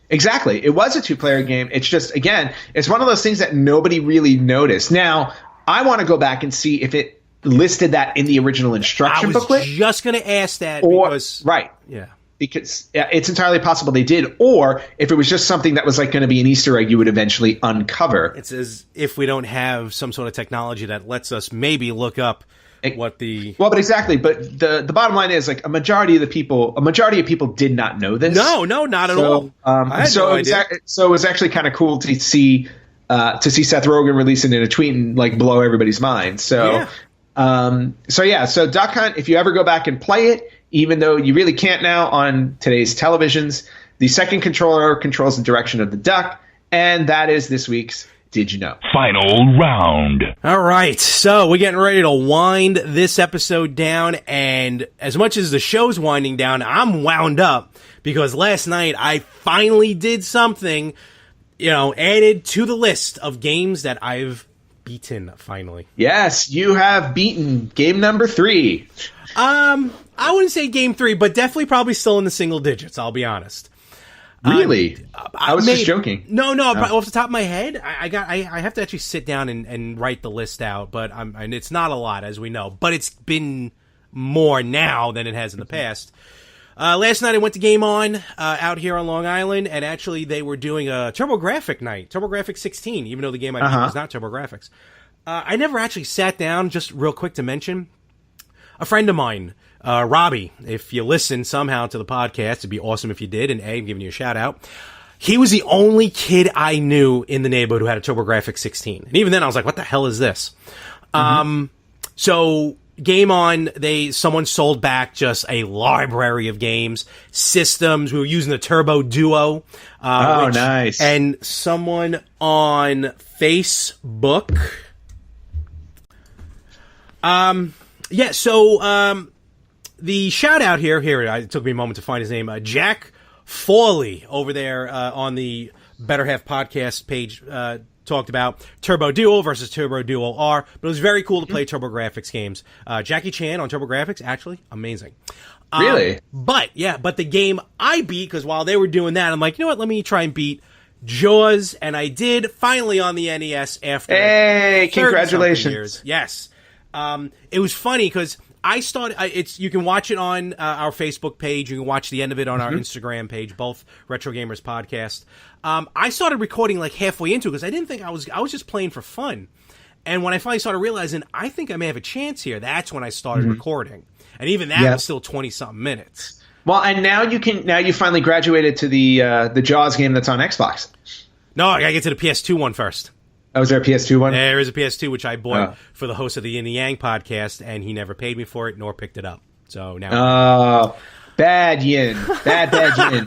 Exactly. It was a two-player game. It's just, again, it's one of those things that nobody really noticed. Now, I want to go back and see if it listed that in the original instruction booklet. I was just going to ask that because... Right. Yeah. Because it's entirely possible they did, or if it was just something that was going to be an Easter egg you would eventually uncover. It's as if we don't have some sort of technology that lets us maybe look up what the... Well, but exactly. But the bottom line is, a majority of people did not know this. No, not at all. So it was actually kind of cool to see Seth Rogen release it in a tweet and blow everybody's mind. So, so Duck Hunt, if you ever go back and play it, even though you really can't now on today's televisions, the second controller controls the direction of the duck, and that is this week's did you know? Final round. All right, so we're getting ready to wind this episode down, and as much as the show's winding down, I'm wound up because last night I finally did something, added to the list of games that I've beaten finally. Yes, you have beaten game number 3. I wouldn't say game 3, but definitely probably still in the single digits, I'll be honest. Really? I was just joking. No. Off the top of my head, I have to actually sit down and write the list out, but and it's not a lot, as we know, but it's been more now than it has in the past. Last night I went to Game On out here on Long Island, and actually they were doing a TurboGrafx night, TurboGrafx 16, even though the game I beat was not TurboGrafx. I never actually sat down, just real quick to mention, a friend of mine, Robbie, if you listen somehow to the podcast, it'd be awesome if you did, and I'm giving you a shout out. He was the only kid I knew in the neighborhood who had a TurboGrafx 16. And even then I was like, what the hell is this? So Game On, someone sold back just a library of games, systems. We were using the Turbo Duo. Nice. And someone on Facebook. The shout out here, it took me a moment to find his name, Jack Fawley over there on the Better Half podcast page talked about Turbo Duo versus Turbo Duo R, but it was very cool to play TurboGrafx games. Jackie Chan on TurboGrafx, actually amazing. Really? But the game I beat, because while they were doing that, I'm like, you know what, let me try and beat Jaws, and I did finally on the NES after congratulations. Years. Yes. It was funny because I started. You can watch it on our Facebook page. You can watch the end of it on our Instagram page, both Retro Gamers Podcast. I started recording like halfway into it because I didn't think I was just playing for fun. And when I finally started realizing I think I may have a chance here, that's when I started recording. And even that was still 20-something minutes. Well, and now you finally graduated to the Jaws game that's on Xbox. No, I gotta get to the PS2 one first. Oh, is there a PS2 one? There is a PS2, which I bought for the host of the Yin and Yang podcast, and he never paid me for it, nor picked it up. So now... Oh, bad Yin. Bad Yin.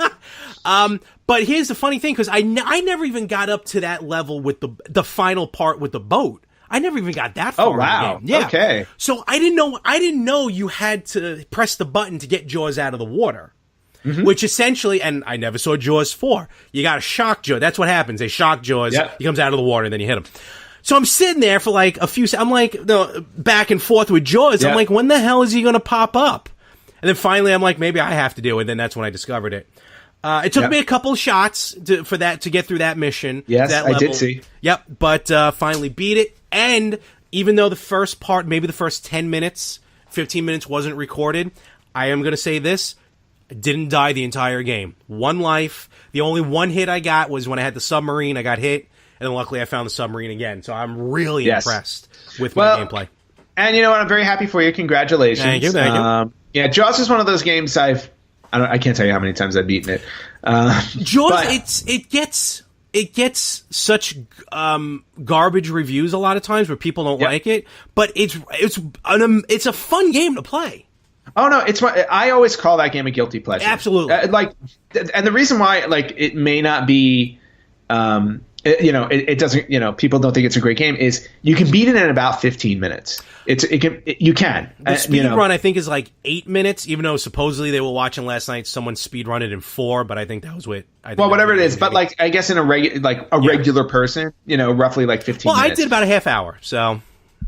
But here's the funny thing, because I never even got up to that level with the final part with the boat. I never even got that far. Oh, wow. In the game. Yeah. Okay. So I didn't know you had to press the button to get Jaws out of the water. Which essentially, and I never saw Jaws 4, you got to shock Jaws. That's what happens. They shock Jaws. Yep. He comes out of the water, and then you hit him. So I'm sitting there for like a few seconds. I'm like, back and forth with Jaws. Yep. I'm like, when the hell is he going to pop up? And then finally, I'm like, maybe I have to do it. And then that's when I discovered it. It took me a couple shots to get through that mission. Yes, that level. I did see. Yep, but finally beat it. And even though the first part, maybe the first 10 minutes, 15 minutes wasn't recorded, I am going to say this. I didn't die the entire game. One life. The only one hit I got was when I had the submarine. I got hit, and then luckily I found the submarine again. So I'm really impressed with my gameplay. And you know what? I'm very happy for you. Congratulations. Thank you. Yeah, Jaws is one of those games I can't tell you how many times I've beaten it. Jaws, it gets such garbage reviews a lot of times where people don't like it, but it's a fun game to play. Oh no, it's I always call that game a guilty pleasure. Absolutely. And the reason why it may not be it doesn't people don't think it's a great game is you can beat it in about 15 minutes. You can. The speed run I think is like 8 minutes, even though supposedly they were watching last night someone speed run it in 4, but I think that was whatever it is, but I guess in a regular person, roughly like 15 minutes. Well, I did about a half hour, so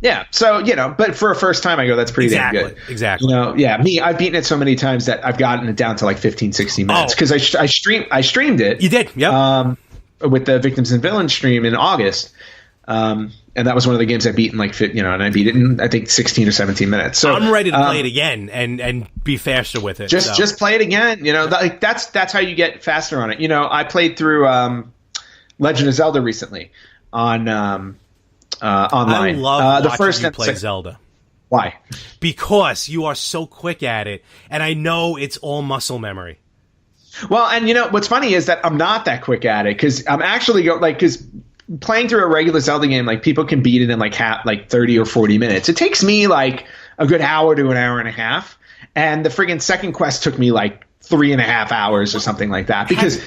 yeah, so but for a first time, I go, that's pretty damn good. Exactly. I've beaten it so many times that I've gotten it down to like 15, 16 minutes because I streamed it. You did, yep. With the Victims and Villains stream in August, and that was one of the games I beat in and I beat it in I think 16 or 17 minutes. So I'm ready to play it again and be faster with it. Just play it again. That's how you get faster on it. I played through Legend of Zelda recently on. Online. I love the watching first you play Zelda. Why? Because you are so quick at it, and I know it's all muscle memory. Well, and what's funny is that I'm not that quick at it because I'm actually because playing through a regular Zelda game, people can beat it in like 30 or 40 minutes. It takes me like a good hour to an hour and a half, and the friggin' second quest took me like 3.5 hours or something like that, because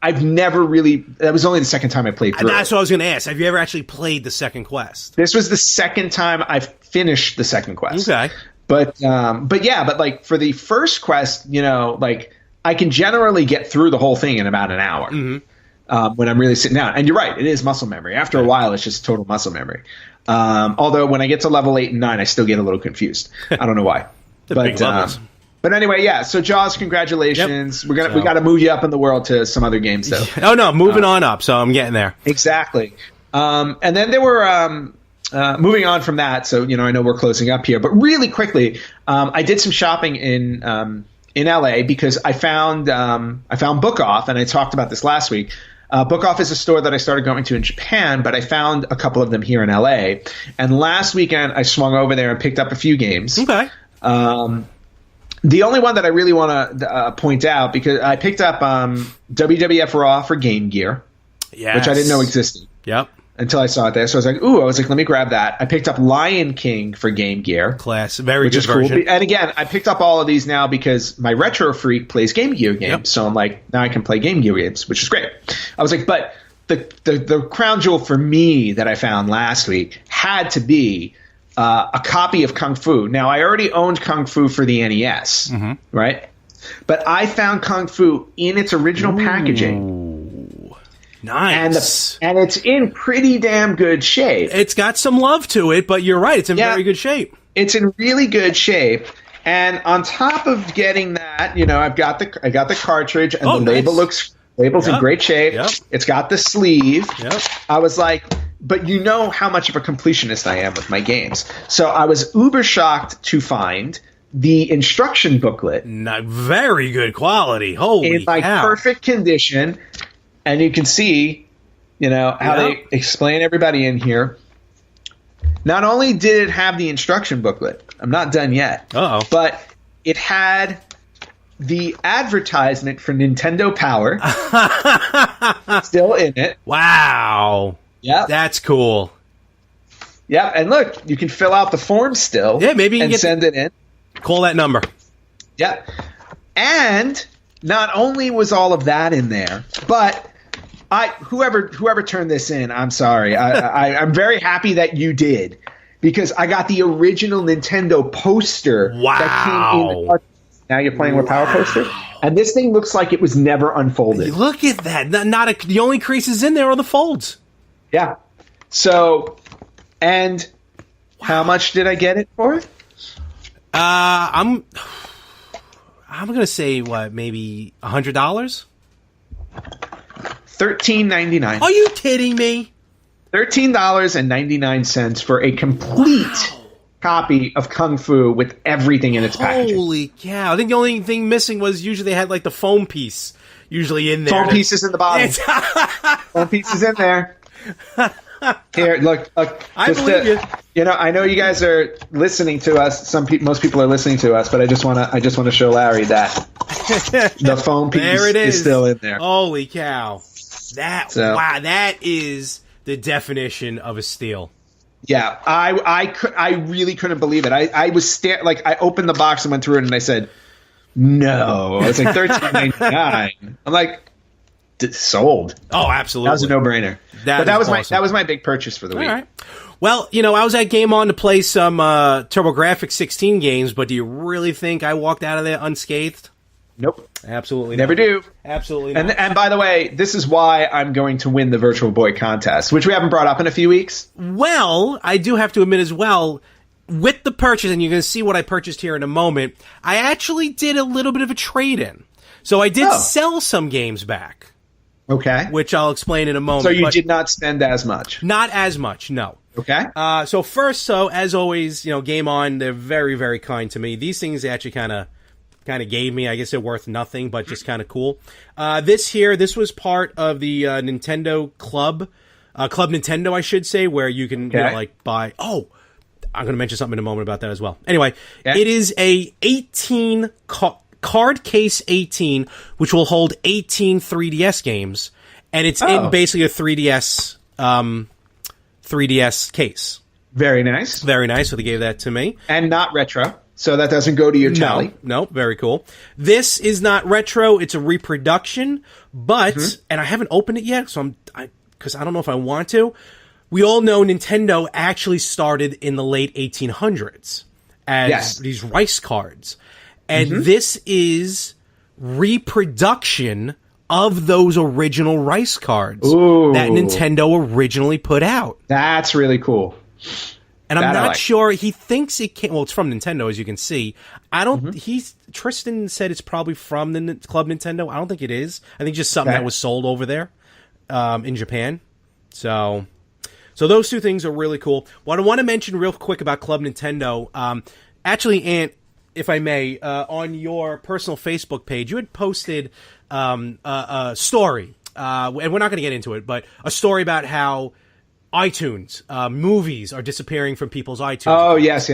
I've never really, that was only the second time I played through. That's what I was going to ask. Have you ever actually played the second quest? This was the second time I've finished the second quest. Okay. But like for the first quest, like I can generally get through the whole thing in about an hour. When I'm really sitting down. And you're right, it is muscle memory. After a while, it's just total muscle memory. Although when I get to level 8 and 9, I still get a little confused. I don't know why. But anyway, yeah. So Jaws, congratulations. Yep. We got to move you up in the world to some other games, though. Oh no, moving on up. So I'm getting there. Exactly. And then there were moving on from that. So I know we're closing up here, but really quickly, I did some shopping in LA because I found Book Off, and I talked about this last week. Book Off is a store that I started going to in Japan, but I found a couple of them here in LA. And last weekend, I swung over there and picked up a few games. Okay. The only one that I really want to point out, because I picked up WWF Raw for Game Gear, yes, which I didn't know existed. Yep. Until I saw it there. So I was like, let me grab that. I picked up Lion King for Game Gear. Class. Very good version. Cool. And again, I picked up all of these now because my retro freak plays Game Gear games. Yep. So I'm like, now I can play Game Gear games, which is great. I was like, but the crown jewel for me that I found last week had to be a copy of Kung Fu. Now, I already owned Kung Fu for the NES, right? But I found Kung Fu in its original packaging. Nice. And it's in pretty damn good shape. It's got some love to it, but you're right. It's in very good shape. It's in really good shape. And on top of getting that, I got the cartridge, and the label's in great shape. Yep. It's got the sleeve. Yep. I was like, but you know how much of a completionist I am with my games. So I was uber shocked to find the instruction booklet. Not very good quality. Holy in like perfect condition. And you can see, how they explain everybody in here. Not only did it have the instruction booklet, I'm not done yet. But it had the advertisement for Nintendo Power still in it. Wow. Yeah, that's cool. Yep, and look, you can fill out the form still. Yeah, maybe you can send it in. Call that number. Yep. And not only was all of that in there, but whoever turned this in, I'm sorry. I'm very happy that you did, because I got the original Nintendo poster that came in the. Now you're playing with Power Poster, and this thing looks like it was never unfolded. Look at that! The only creases in there are the folds. Yeah. So, and how much did I get it for? I'm gonna say maybe $100. $13.99. Are you kidding me? $13.99 for a complete copy of Kung Fu with everything in its packaging. Holy cow! I think the only thing missing was usually they had like the foam piece usually in there. Foam pieces in the bottom. Foam pieces in there. Here, look. I believe you. I know you guys are listening to us. Most people are listening to us, but I just want to show Larry that the foam piece is still in there. Holy cow! Wow, that is the definition of a steal. Yeah, I really couldn't believe it. I was I opened the box and went through it, and I said, "No." It's like $13.99. I'm like, sold. Oh, absolutely. That was a no-brainer. That was awesome. that was my big purchase for the week. All right. Well, I was at Game On to play some TurboGrafx 16 games, but do you really think I walked out of there unscathed? Nope. Absolutely Never do. Absolutely not. And by the way, this is why I'm going to win the Virtual Boy contest, which we haven't brought up in a few weeks. Well, I do have to admit as well, with the purchase, and you're going to see what I purchased here in a moment, I actually did a little bit of a trade-in. So I did sell some games back. Okay. Which I'll explain in a moment. So you did not spend as much? Not as much, no. Okay. So first, as always, Game On, they're very, very kind to me. These things they actually kind of gave me. I guess they're worth nothing, but just kind of cool. This was part of the Nintendo Club Nintendo, I should say, where you can buy. Oh, I'm going to mention something in a moment about that as well. Anyway, It is a 18 card case 18, which will hold 18 3DS games, and it's in basically a 3DS case. Very nice. Very nice. So they gave that to me. And not retro. so that doesn't go to your tally. No, very cool. This is not retro; it's a reproduction. But and I haven't opened it yet, so because I don't know if I want to. We all know Nintendo actually started in the late 1800s as these rice cards, and this is reproduction of those original rice cards that Nintendo originally put out. That's really cool. And I'm not sure. He thinks it can't. Well, it's from Nintendo, as you can see. I don't. Tristan said it's probably from the Club Nintendo. I don't think it is. I think just something that was sold over there in Japan. So those two things are really cool. What I want to mention real quick about Club Nintendo. Actually, Ant, if I may, on your personal Facebook page, you had posted a story, and we're not going to get into it, but a story about how iTunes movies are disappearing from people's iTunes. Oh, yes.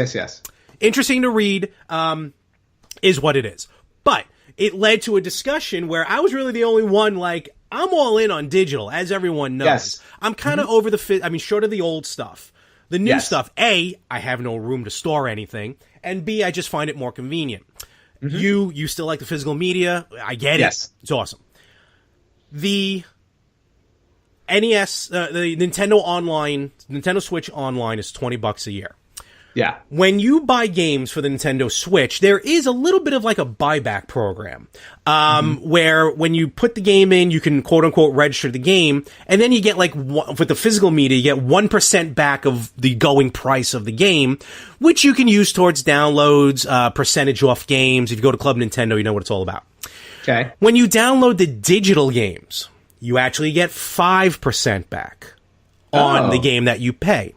Interesting to read, is what it is. But it led to a discussion where I was really the only one, like, I'm all in on digital, as everyone knows. Yes. I'm kind of over short of the old stuff. The new stuff, A, I have no room to store anything, and B, I just find it more convenient. You still like the physical media. I get it. It's awesome. The NES, the Nintendo Switch Online is $20 a year. Yeah. When you buy games for the Nintendo Switch, there is a little bit of like a buyback program, where when you put the game in, you can quote unquote register the game, and then you get like, with the physical media, you get 1% back of the going price of the game, which you can use towards downloads, percentage off games. If you go to Club Nintendo, you know what it's all about. Okay. When you download the digital games, you actually get 5% back on the game that you pay.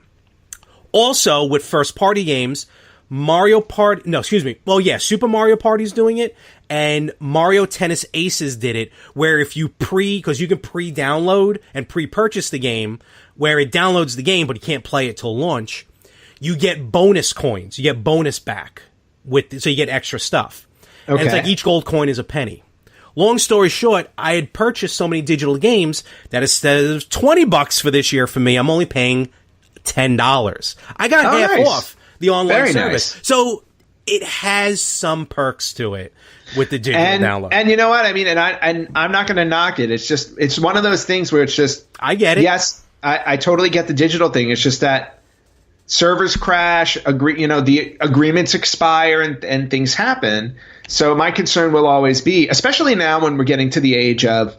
Also, with first-party games, Super Mario Party's doing it, and Mario Tennis Aces did it, where if you because you can pre-download and pre-purchase the game, where it downloads the game, but you can't play it till launch, you get bonus coins. You get bonus back, so you get extra stuff. Okay. And it's like each gold coin is a penny. Long story short, I had purchased so many digital games that instead of $20 for this year for me, I'm only paying $10. I got half off the online service. Nice. So it has some perks to it with the digital download. And you know what? I mean, I'm not going to knock it. It's one of those things where it's just, I get it. Yes, I totally get the digital thing. It's just that servers crash, the agreements expire and things happen. So my concern will always be, especially now when we're getting to the age of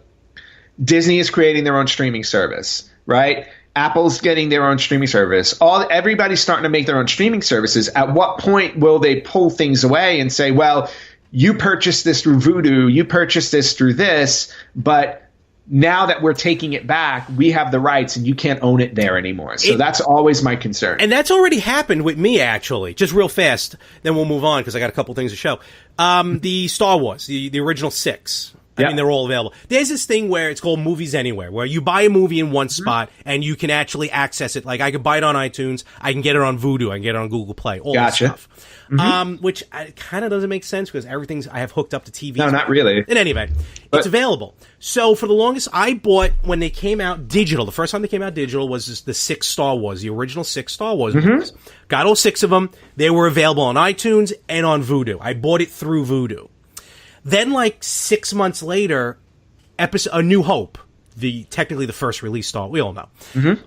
Disney is creating their own streaming service, right? Apple's getting their own streaming service. Everybody's starting to make their own streaming services. At what point will they pull things away and say, well, you purchased this through Vudu, you purchased this through this, but now that we're taking it back, we have the rights and you can't own it there anymore. So that's always my concern. And that's already happened with me, actually. Just real fast, then we'll move on because I got a couple things to show. The Star Wars, the original 6. I mean, they're all available. There's this thing where it's called Movies Anywhere, where you buy a movie in one spot and you can actually access it. Like, I can buy it on iTunes, I can get it on Vudu, I can get it on Google Play, all that stuff. Which kind of doesn't make sense because I have hooked up to TV. No, not really. In any event, it's available. So for the longest, I bought, when they came out digital, the first time they came out digital was the 6 Star Wars, the original 6 Star Wars movies. Got all 6 of them. They were available on iTunes and on Vudu. I bought it through Vudu. Then, like 6 months later, A New Hope, technically the first release Star, we all know.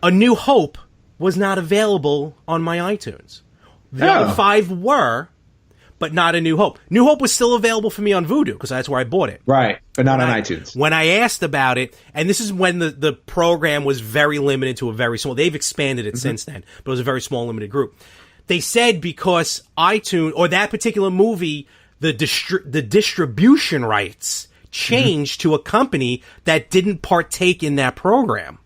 A New Hope was not available on my iTunes. The other 5 were, but not A New Hope. New Hope was still available for me on Vudu because that's where I bought it. Right, but not on iTunes. When I asked about it, and this is when the program was very limited to a very small, they've expanded it since then, but it was a very small limited group. They said because iTunes, or that particular movie, the distribution rights changed to a company that didn't partake in that program.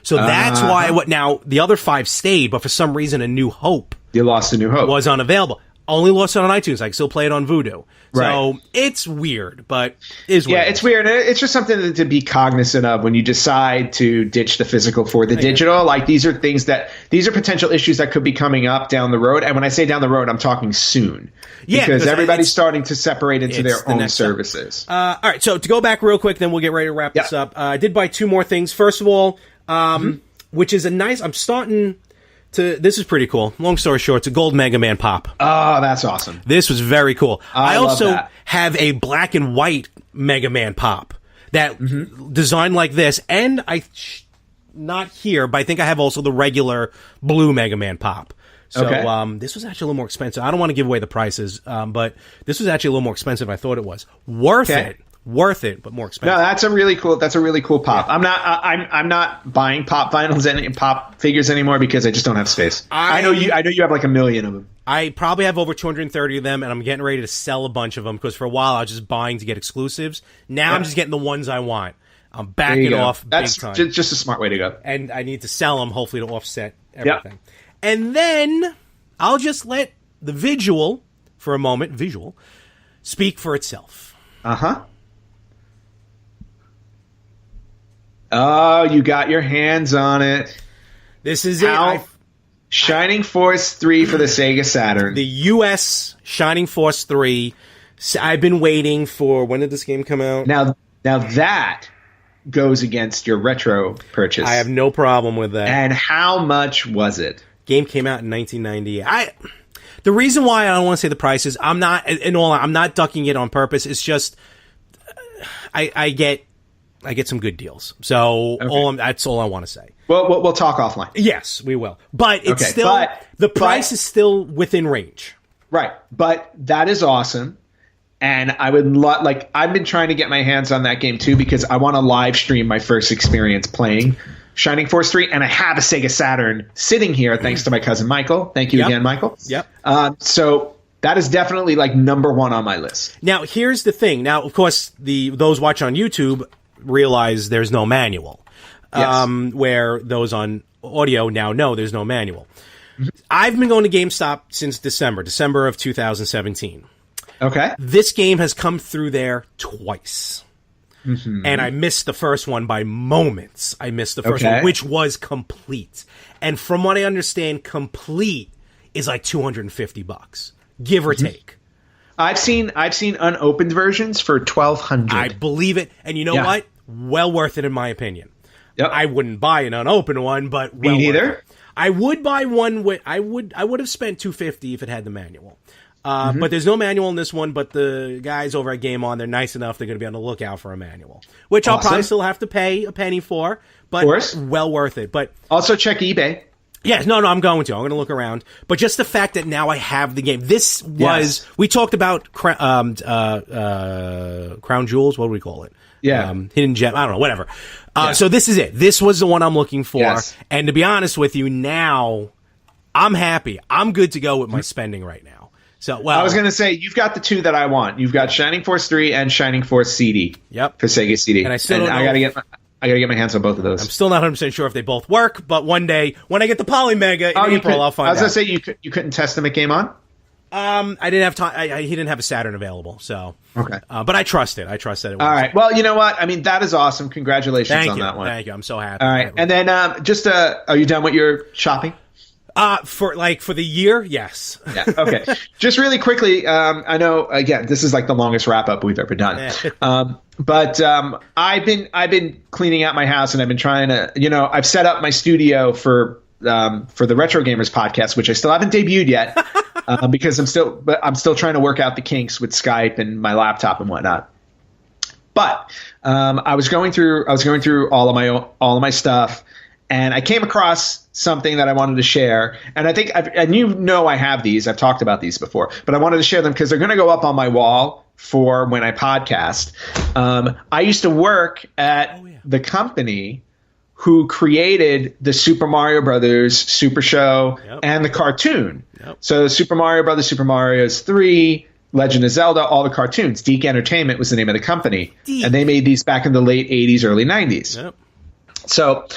So that's why now the other 5 stayed, but for some reason A New Hope. You lost A New Hope. Was unavailable. Only lost it on iTunes. I can still play it on Vudu. So it's weird, but is weird. Yeah, it's weird. It's just something to be cognizant of when you decide to ditch the physical for the digital. Like, these are potential issues that could be coming up down the road. And when I say down the road, I'm talking soon. Yeah, because everybody's starting to separate into their own services. All right, so to go back real quick, then we'll get ready to wrap this up. I did buy 2 more things. First of all, which is I'm starting This is pretty cool. Long story short, it's a gold Mega Man pop. Oh, that's awesome. This was very cool. I also love that. have a black and white Mega Man pop that designed like this, and not here, but I think I have also the regular blue Mega Man pop. So this was actually a little more expensive. I don't want to give away the prices, but this was actually a little more expensive than I thought it was. Worth it, but more expensive. No, that's a really cool pop. Yeah. I'm not buying pop vinyls pop figures anymore because I just don't have space. I know you have like 1 million of them. I probably have over 230 of them, and I'm getting ready to sell a bunch of them because for a while I was just buying to get exclusives. Now I'm just getting the ones I want. I'm backing off That's big time. Just a smart way to go. And I need to sell them, hopefully, to offset everything. Yep. And then I'll just let the visual speak for itself. Uh-huh. Oh, you got your hands on it. This is it. Shining Force 3 for the Sega Saturn. The U.S. Shining Force 3. I've been waiting for... When did this game come out? Now that goes against your retro purchase. I have no problem with that. And how much was it? Game came out in 1998. The reason why I don't want to say the price is I'm not ducking it on purpose. It's just I get some good deals. So that's all I want to say. Well, we'll talk offline. Yes, we will. But it's the price is still within range. Right. But that is awesome. And I would I've been trying to get my hands on that game too because I want to live stream my first experience playing Shining Force 3, and I have a Sega Saturn sitting here thanks to my cousin Michael. Thank you again, Michael. Yep. So that is definitely like number one on my list. Now, here's the thing. Now, of course, those watch on YouTube realize there's no manual. Yes. Where those on audio now know there's no manual. Mm-hmm. I've been going to GameStop since December of 2017. Okay. This game has come through there twice. Mm-hmm. And I missed the first one by moments. I missed the first one, which was complete. And from what I understand, complete is like $250, give or take. I've seen unopened versions for $1,200. I believe it. And you know what? Well worth it in my opinion. Yep. I wouldn't buy an unopened one, but me neither. I would buy one with I would have spent $250 if it had the manual. But there's no manual in this one, but the guys over at Game On, they're nice enough, they're going to be on the lookout for a manual. Which I'll probably still have to pay a penny for, but well worth it. But also check eBay. Yeah, no, I'm going to look around. But just the fact that now I have the game. This was, we talked about Crown Jewels, what do we call it? Yeah. Hidden Gem, I don't know, whatever. So this is it. This was the one I'm looking for. Yes. And to be honest with you, now I'm happy. I'm good to go with my spending right now. So, I was going to say, you've got the two that I want. You've got Shining Force 3 and Shining Force CD. Yep. For Sega CD. And I still don't know. I got to get my hands on both of those. I'm still not 100% sure if they both work, but one day, when I get the Poly Mega in April, I'll find out. I was going to say, you couldn't test them at Game On? I didn't have time. He didn't have a Saturn available, so. Okay. But I trust it. I trust that it works. All right. Well, you know what? I mean, that is awesome. Congratulations on that one. Thank you. I'm so happy. All right. And then, are you done with your shopping? For the year, yes. Yeah. Okay. Just really quickly, I know again this is like the longest wrap up we've ever done. But I've been cleaning out my house and I've been trying to, I've set up my studio for the Retro Gamers podcast, which I still haven't debuted yet because I'm still trying to work out the kinks with Skype and my laptop and whatnot. But I was going through all of my stuff. And I came across something that I wanted to share. And I think, I have these. I've talked about these before. But I wanted to share them because they're going to go up on my wall for when I podcast. I used to work at the company who created the Super Mario Brothers Super Show and the cartoon. Yep. So Super Mario Brothers, Super Mario 3, Legend of Zelda, all the cartoons. Deke Entertainment was the name of the company. And they made these back in the late 80s, early 90s. Yep. So...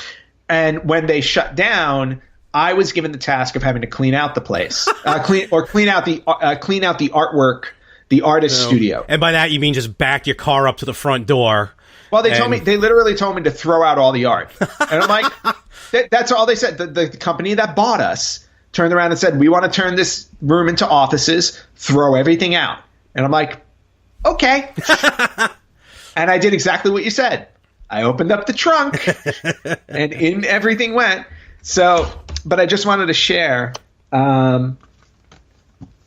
And when they shut down, I was given the task of having to clean out the place, clean out the artwork, the artist studio. And by that you mean just back your car up to the front door. Well, they literally told me to throw out all the art, and I'm like, that's all they said. The company that bought us turned around and said, we want to turn this room into offices, throw everything out, and I'm like, okay, and I did exactly what you said. I opened up the trunk, and in everything went. So but I just wanted to share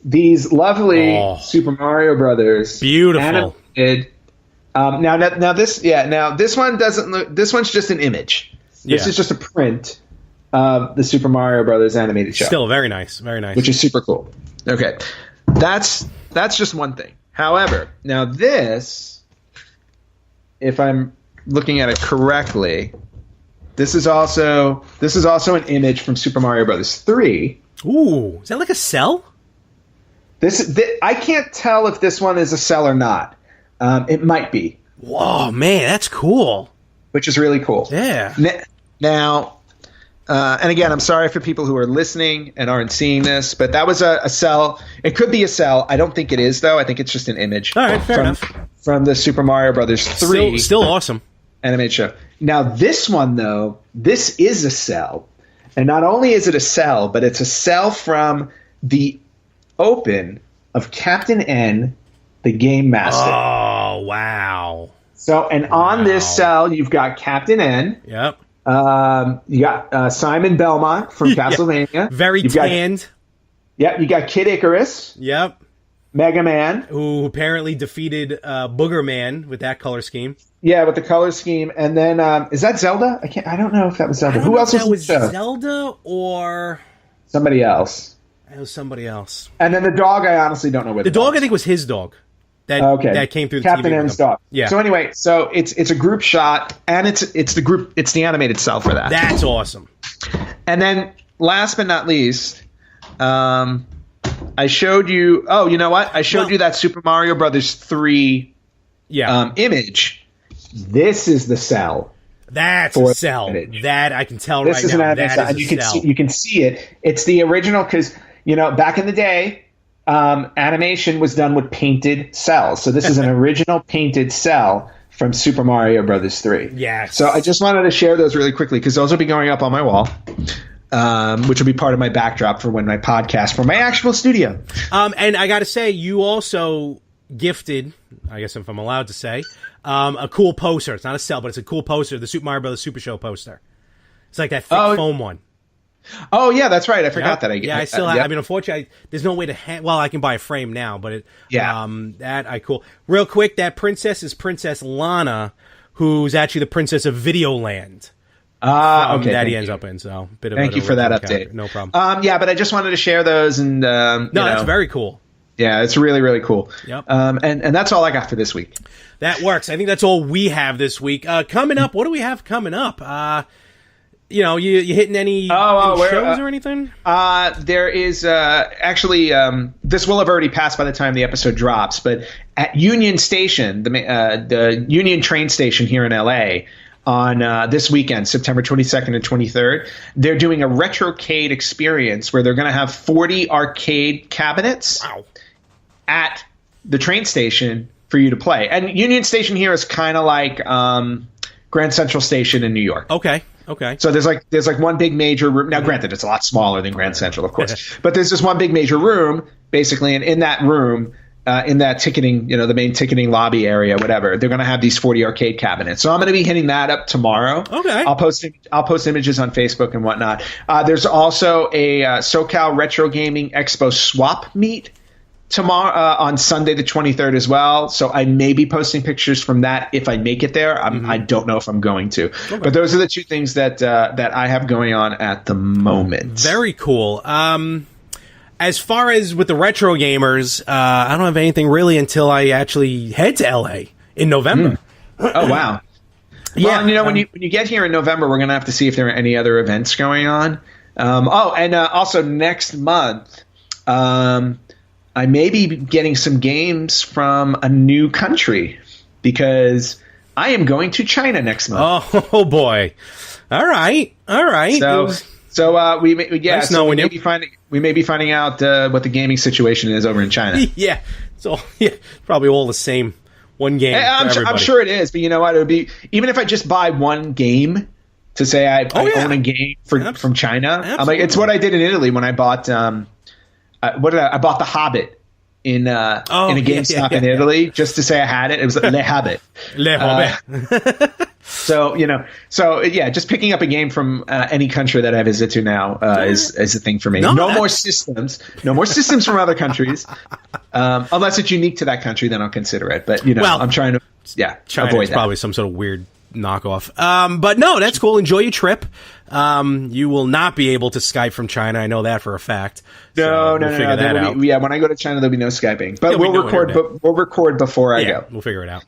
these lovely Super Mario Brothers. Beautiful. Animated. Now this one doesn't look. This one's just an image. This is just a print of the Super Mario Brothers animated show. Still very nice, very nice. Which is super cool. Okay, that's just one thing. However, now this, if I'm looking at it correctly, this is also an image from Super Mario Brothers 3. Ooh, is that like a cell? I can't tell if this one is a cell or not. It might be. Whoa, man, that's cool. Which is really cool. Yeah. Now, and again, I'm sorry for people who are listening and aren't seeing this, but that was a cell. It could be a cell. I don't think it is, though. I think it's just an image. All right, fair enough. From the Super Mario Brothers 3. Still awesome. Animated show. Now, this one, though, this is a cell. And not only is it a cell, but it's a cell from the open of Captain N, the Game Master. Oh, wow. So, and on this cell, you've got Captain N. Yep. You got Simon Belmont from Castlevania. Very tanned. You got Kid Icarus. Yep. Mega Man. Who apparently defeated Booger Man with that color scheme. Yeah, with the color scheme. And then, is that Zelda? I don't know if that was Zelda. Who else was Zelda or somebody else? It was somebody else. And then the dog, I honestly don't know where the dog I think was his dog. That came through the Captain TV N's dog. Yeah. So anyway, so it's a group shot, and it's the animated cell for that. That's awesome. And then last but not least, I showed you. Oh, you know what? I showed you that Super Mario Brothers 3 image. This is the cell. That's a cell. That I can tell this right is now. An animated cell. And you can see it. It's the original because back in the day. Animation was done with painted cells. So this is an original painted cell from Super Mario Brothers 3. Yes. So I just wanted to share those really quickly because those will be going up on my wall, which will be part of my backdrop for when my podcast for my actual studio. And I got to say, you also gifted, I guess if I'm allowed to say, a cool poster. It's not a cell, but it's a cool poster, the Super Mario Brothers Super Show poster. It's like that thick foam one. Oh yeah, that's right. I forgot that. I still have. I mean, unfortunately, there's no way to. Well, I can buy a frame now, but cool. Real quick, that princess is Princess Lana, who's actually the princess of Videoland. Okay. That he ends up in. So, thank you for that update. No problem. But I just wanted to share those, and that's very cool. Yeah, it's really, really cool. Yep. And that's all I got for this week. That works. I think that's all we have this week. Coming up, what do we have coming up? You hitting any shows or anything? There is actually this will have already passed by the time the episode drops, but at Union Station, the Union train station here in LA, on this weekend, September 22nd and 23rd, they're doing a retrocade experience where they're going to have 40 arcade cabinets at the train station for you to play. And Union Station here is kind of like Grand Central Station in New York. Okay. So there's like one big major room. Now, granted, it's a lot smaller than Grand Central, of course, but there's just one big major room, basically, and in that room, in that ticketing, the main ticketing lobby area, whatever, they're going to have these 40 arcade cabinets. So I'm going to be hitting that up tomorrow. Okay. I'll post images on Facebook and whatnot. There's also a SoCal Retro Gaming Expo swap meet tomorrow on Sunday the 23rd as well. So I may be posting pictures from that if I make it there. I don't know if I'm going to. Okay. But those are the two things that I have going on at the moment. Very cool. As far as with the retro gamers, I don't have anything really until I actually head to LA in November. Oh, wow. Yeah. Well, when you get here in November, we're going to have to see if there are any other events going on. Also next month, I may be getting some games from a new country because I am going to China next month. Oh boy! All right. So we may be finding out what the gaming situation is over in China. Yeah. So probably all the same. One game. I'm sure it is, but you know what? It would be even if I just buy one game to say I own a game from China. Absolutely. I'm like, it's what I did in Italy when I bought. I bought The Hobbit in a GameStop in Italy just to say I had it. It was Le Hobbit. Le Hobbit. So, yeah, just picking up a game from any country that I visit to now is a thing for me. No more systems from other countries. Unless it's unique to that country, then I'll consider it. But, I'm trying to, avoid that. Probably some sort of weird knockoff. But no, that's cool. Enjoy your trip. You will not be able to Skype from China. I know that for a fact. No. When I go to China, there'll be no Skyping. But we'll record before I go. We'll figure it out.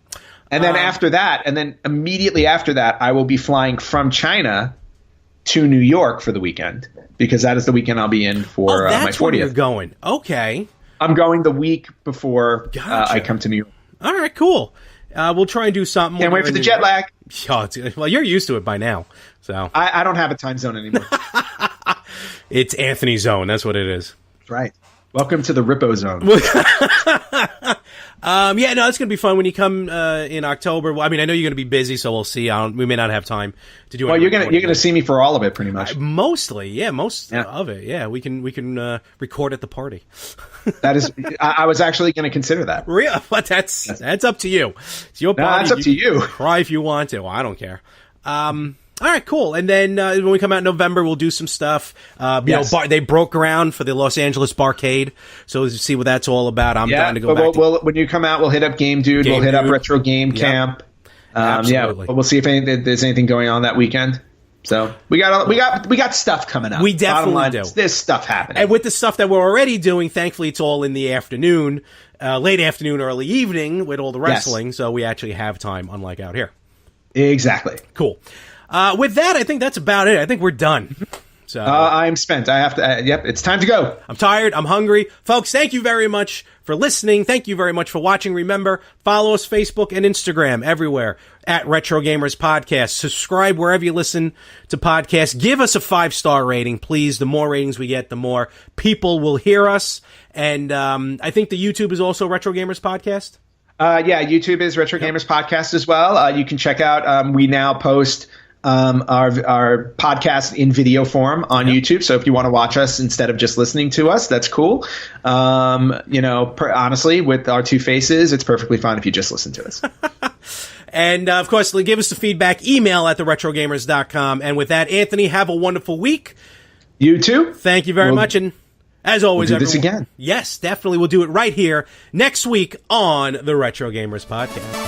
And then after that, and then immediately after that, I will be flying from China to New York for the weekend, because that is the weekend I'll be in for my 40th. That's where you're going. Okay. I'm going the week before I come to New York. All right, cool. We'll try and do something. Can't wait for the jet lag. Well, you're used to it by now. So I don't have a time zone anymore. It's Anthony Zone. That's what it is. That's right. Welcome to the Rippo Zone. It's going to be fun when you come in October. Well, I mean, I know you're going to be busy, so we'll see. We may not have time to do it. Well, you're going to see me for all of it, pretty much. Mostly, most of it. Yeah, we can record at the party. That is, I was actually going to consider that. Real, but that's up to you. It's your party. That's up to you. Cry if you want to. Well, I don't care. All right, cool. And then when we come out in November, we'll do some stuff. They broke ground for the Los Angeles Barcade, so to see what that's all about. I'm dying to go back. When you come out, we'll hit up Game Dude. We'll hit up Retro Game Camp. Absolutely. But we'll see if there's anything going on that weekend. So we got stuff coming up. We definitely do. There's stuff happening. And with the stuff that we're already doing, thankfully, it's all in the afternoon, late afternoon, early evening with all the wrestling. Yes. So we actually have time, unlike out here. Exactly. Cool. With that, I think that's about it. I think we're done. So I'm spent. I have to. It's time to go. I'm tired. I'm hungry. Folks, thank you very much for listening. Thank you very much for watching. Remember, follow us Facebook and Instagram everywhere at Retro Gamers Podcast. Subscribe wherever you listen to podcasts. Give us a 5-star rating, please. The more ratings we get, the more people will hear us. And I think the YouTube is also Retro Gamers Podcast. YouTube is Retro Gamers Podcast as well. You can check out. We now post our podcast in video form on YouTube. So if you want to watch us instead of just listening to us, that's cool. Honestly, with our two faces, it's perfectly fine if you just listen to us. And of course, give us the feedback, email at theretrogamers.com. And with that, Anthony, have a wonderful week. You too. Thank you very much. And as always, we'll do this again. Yes, definitely. We'll do it right here next week on the Retro Gamers Podcast.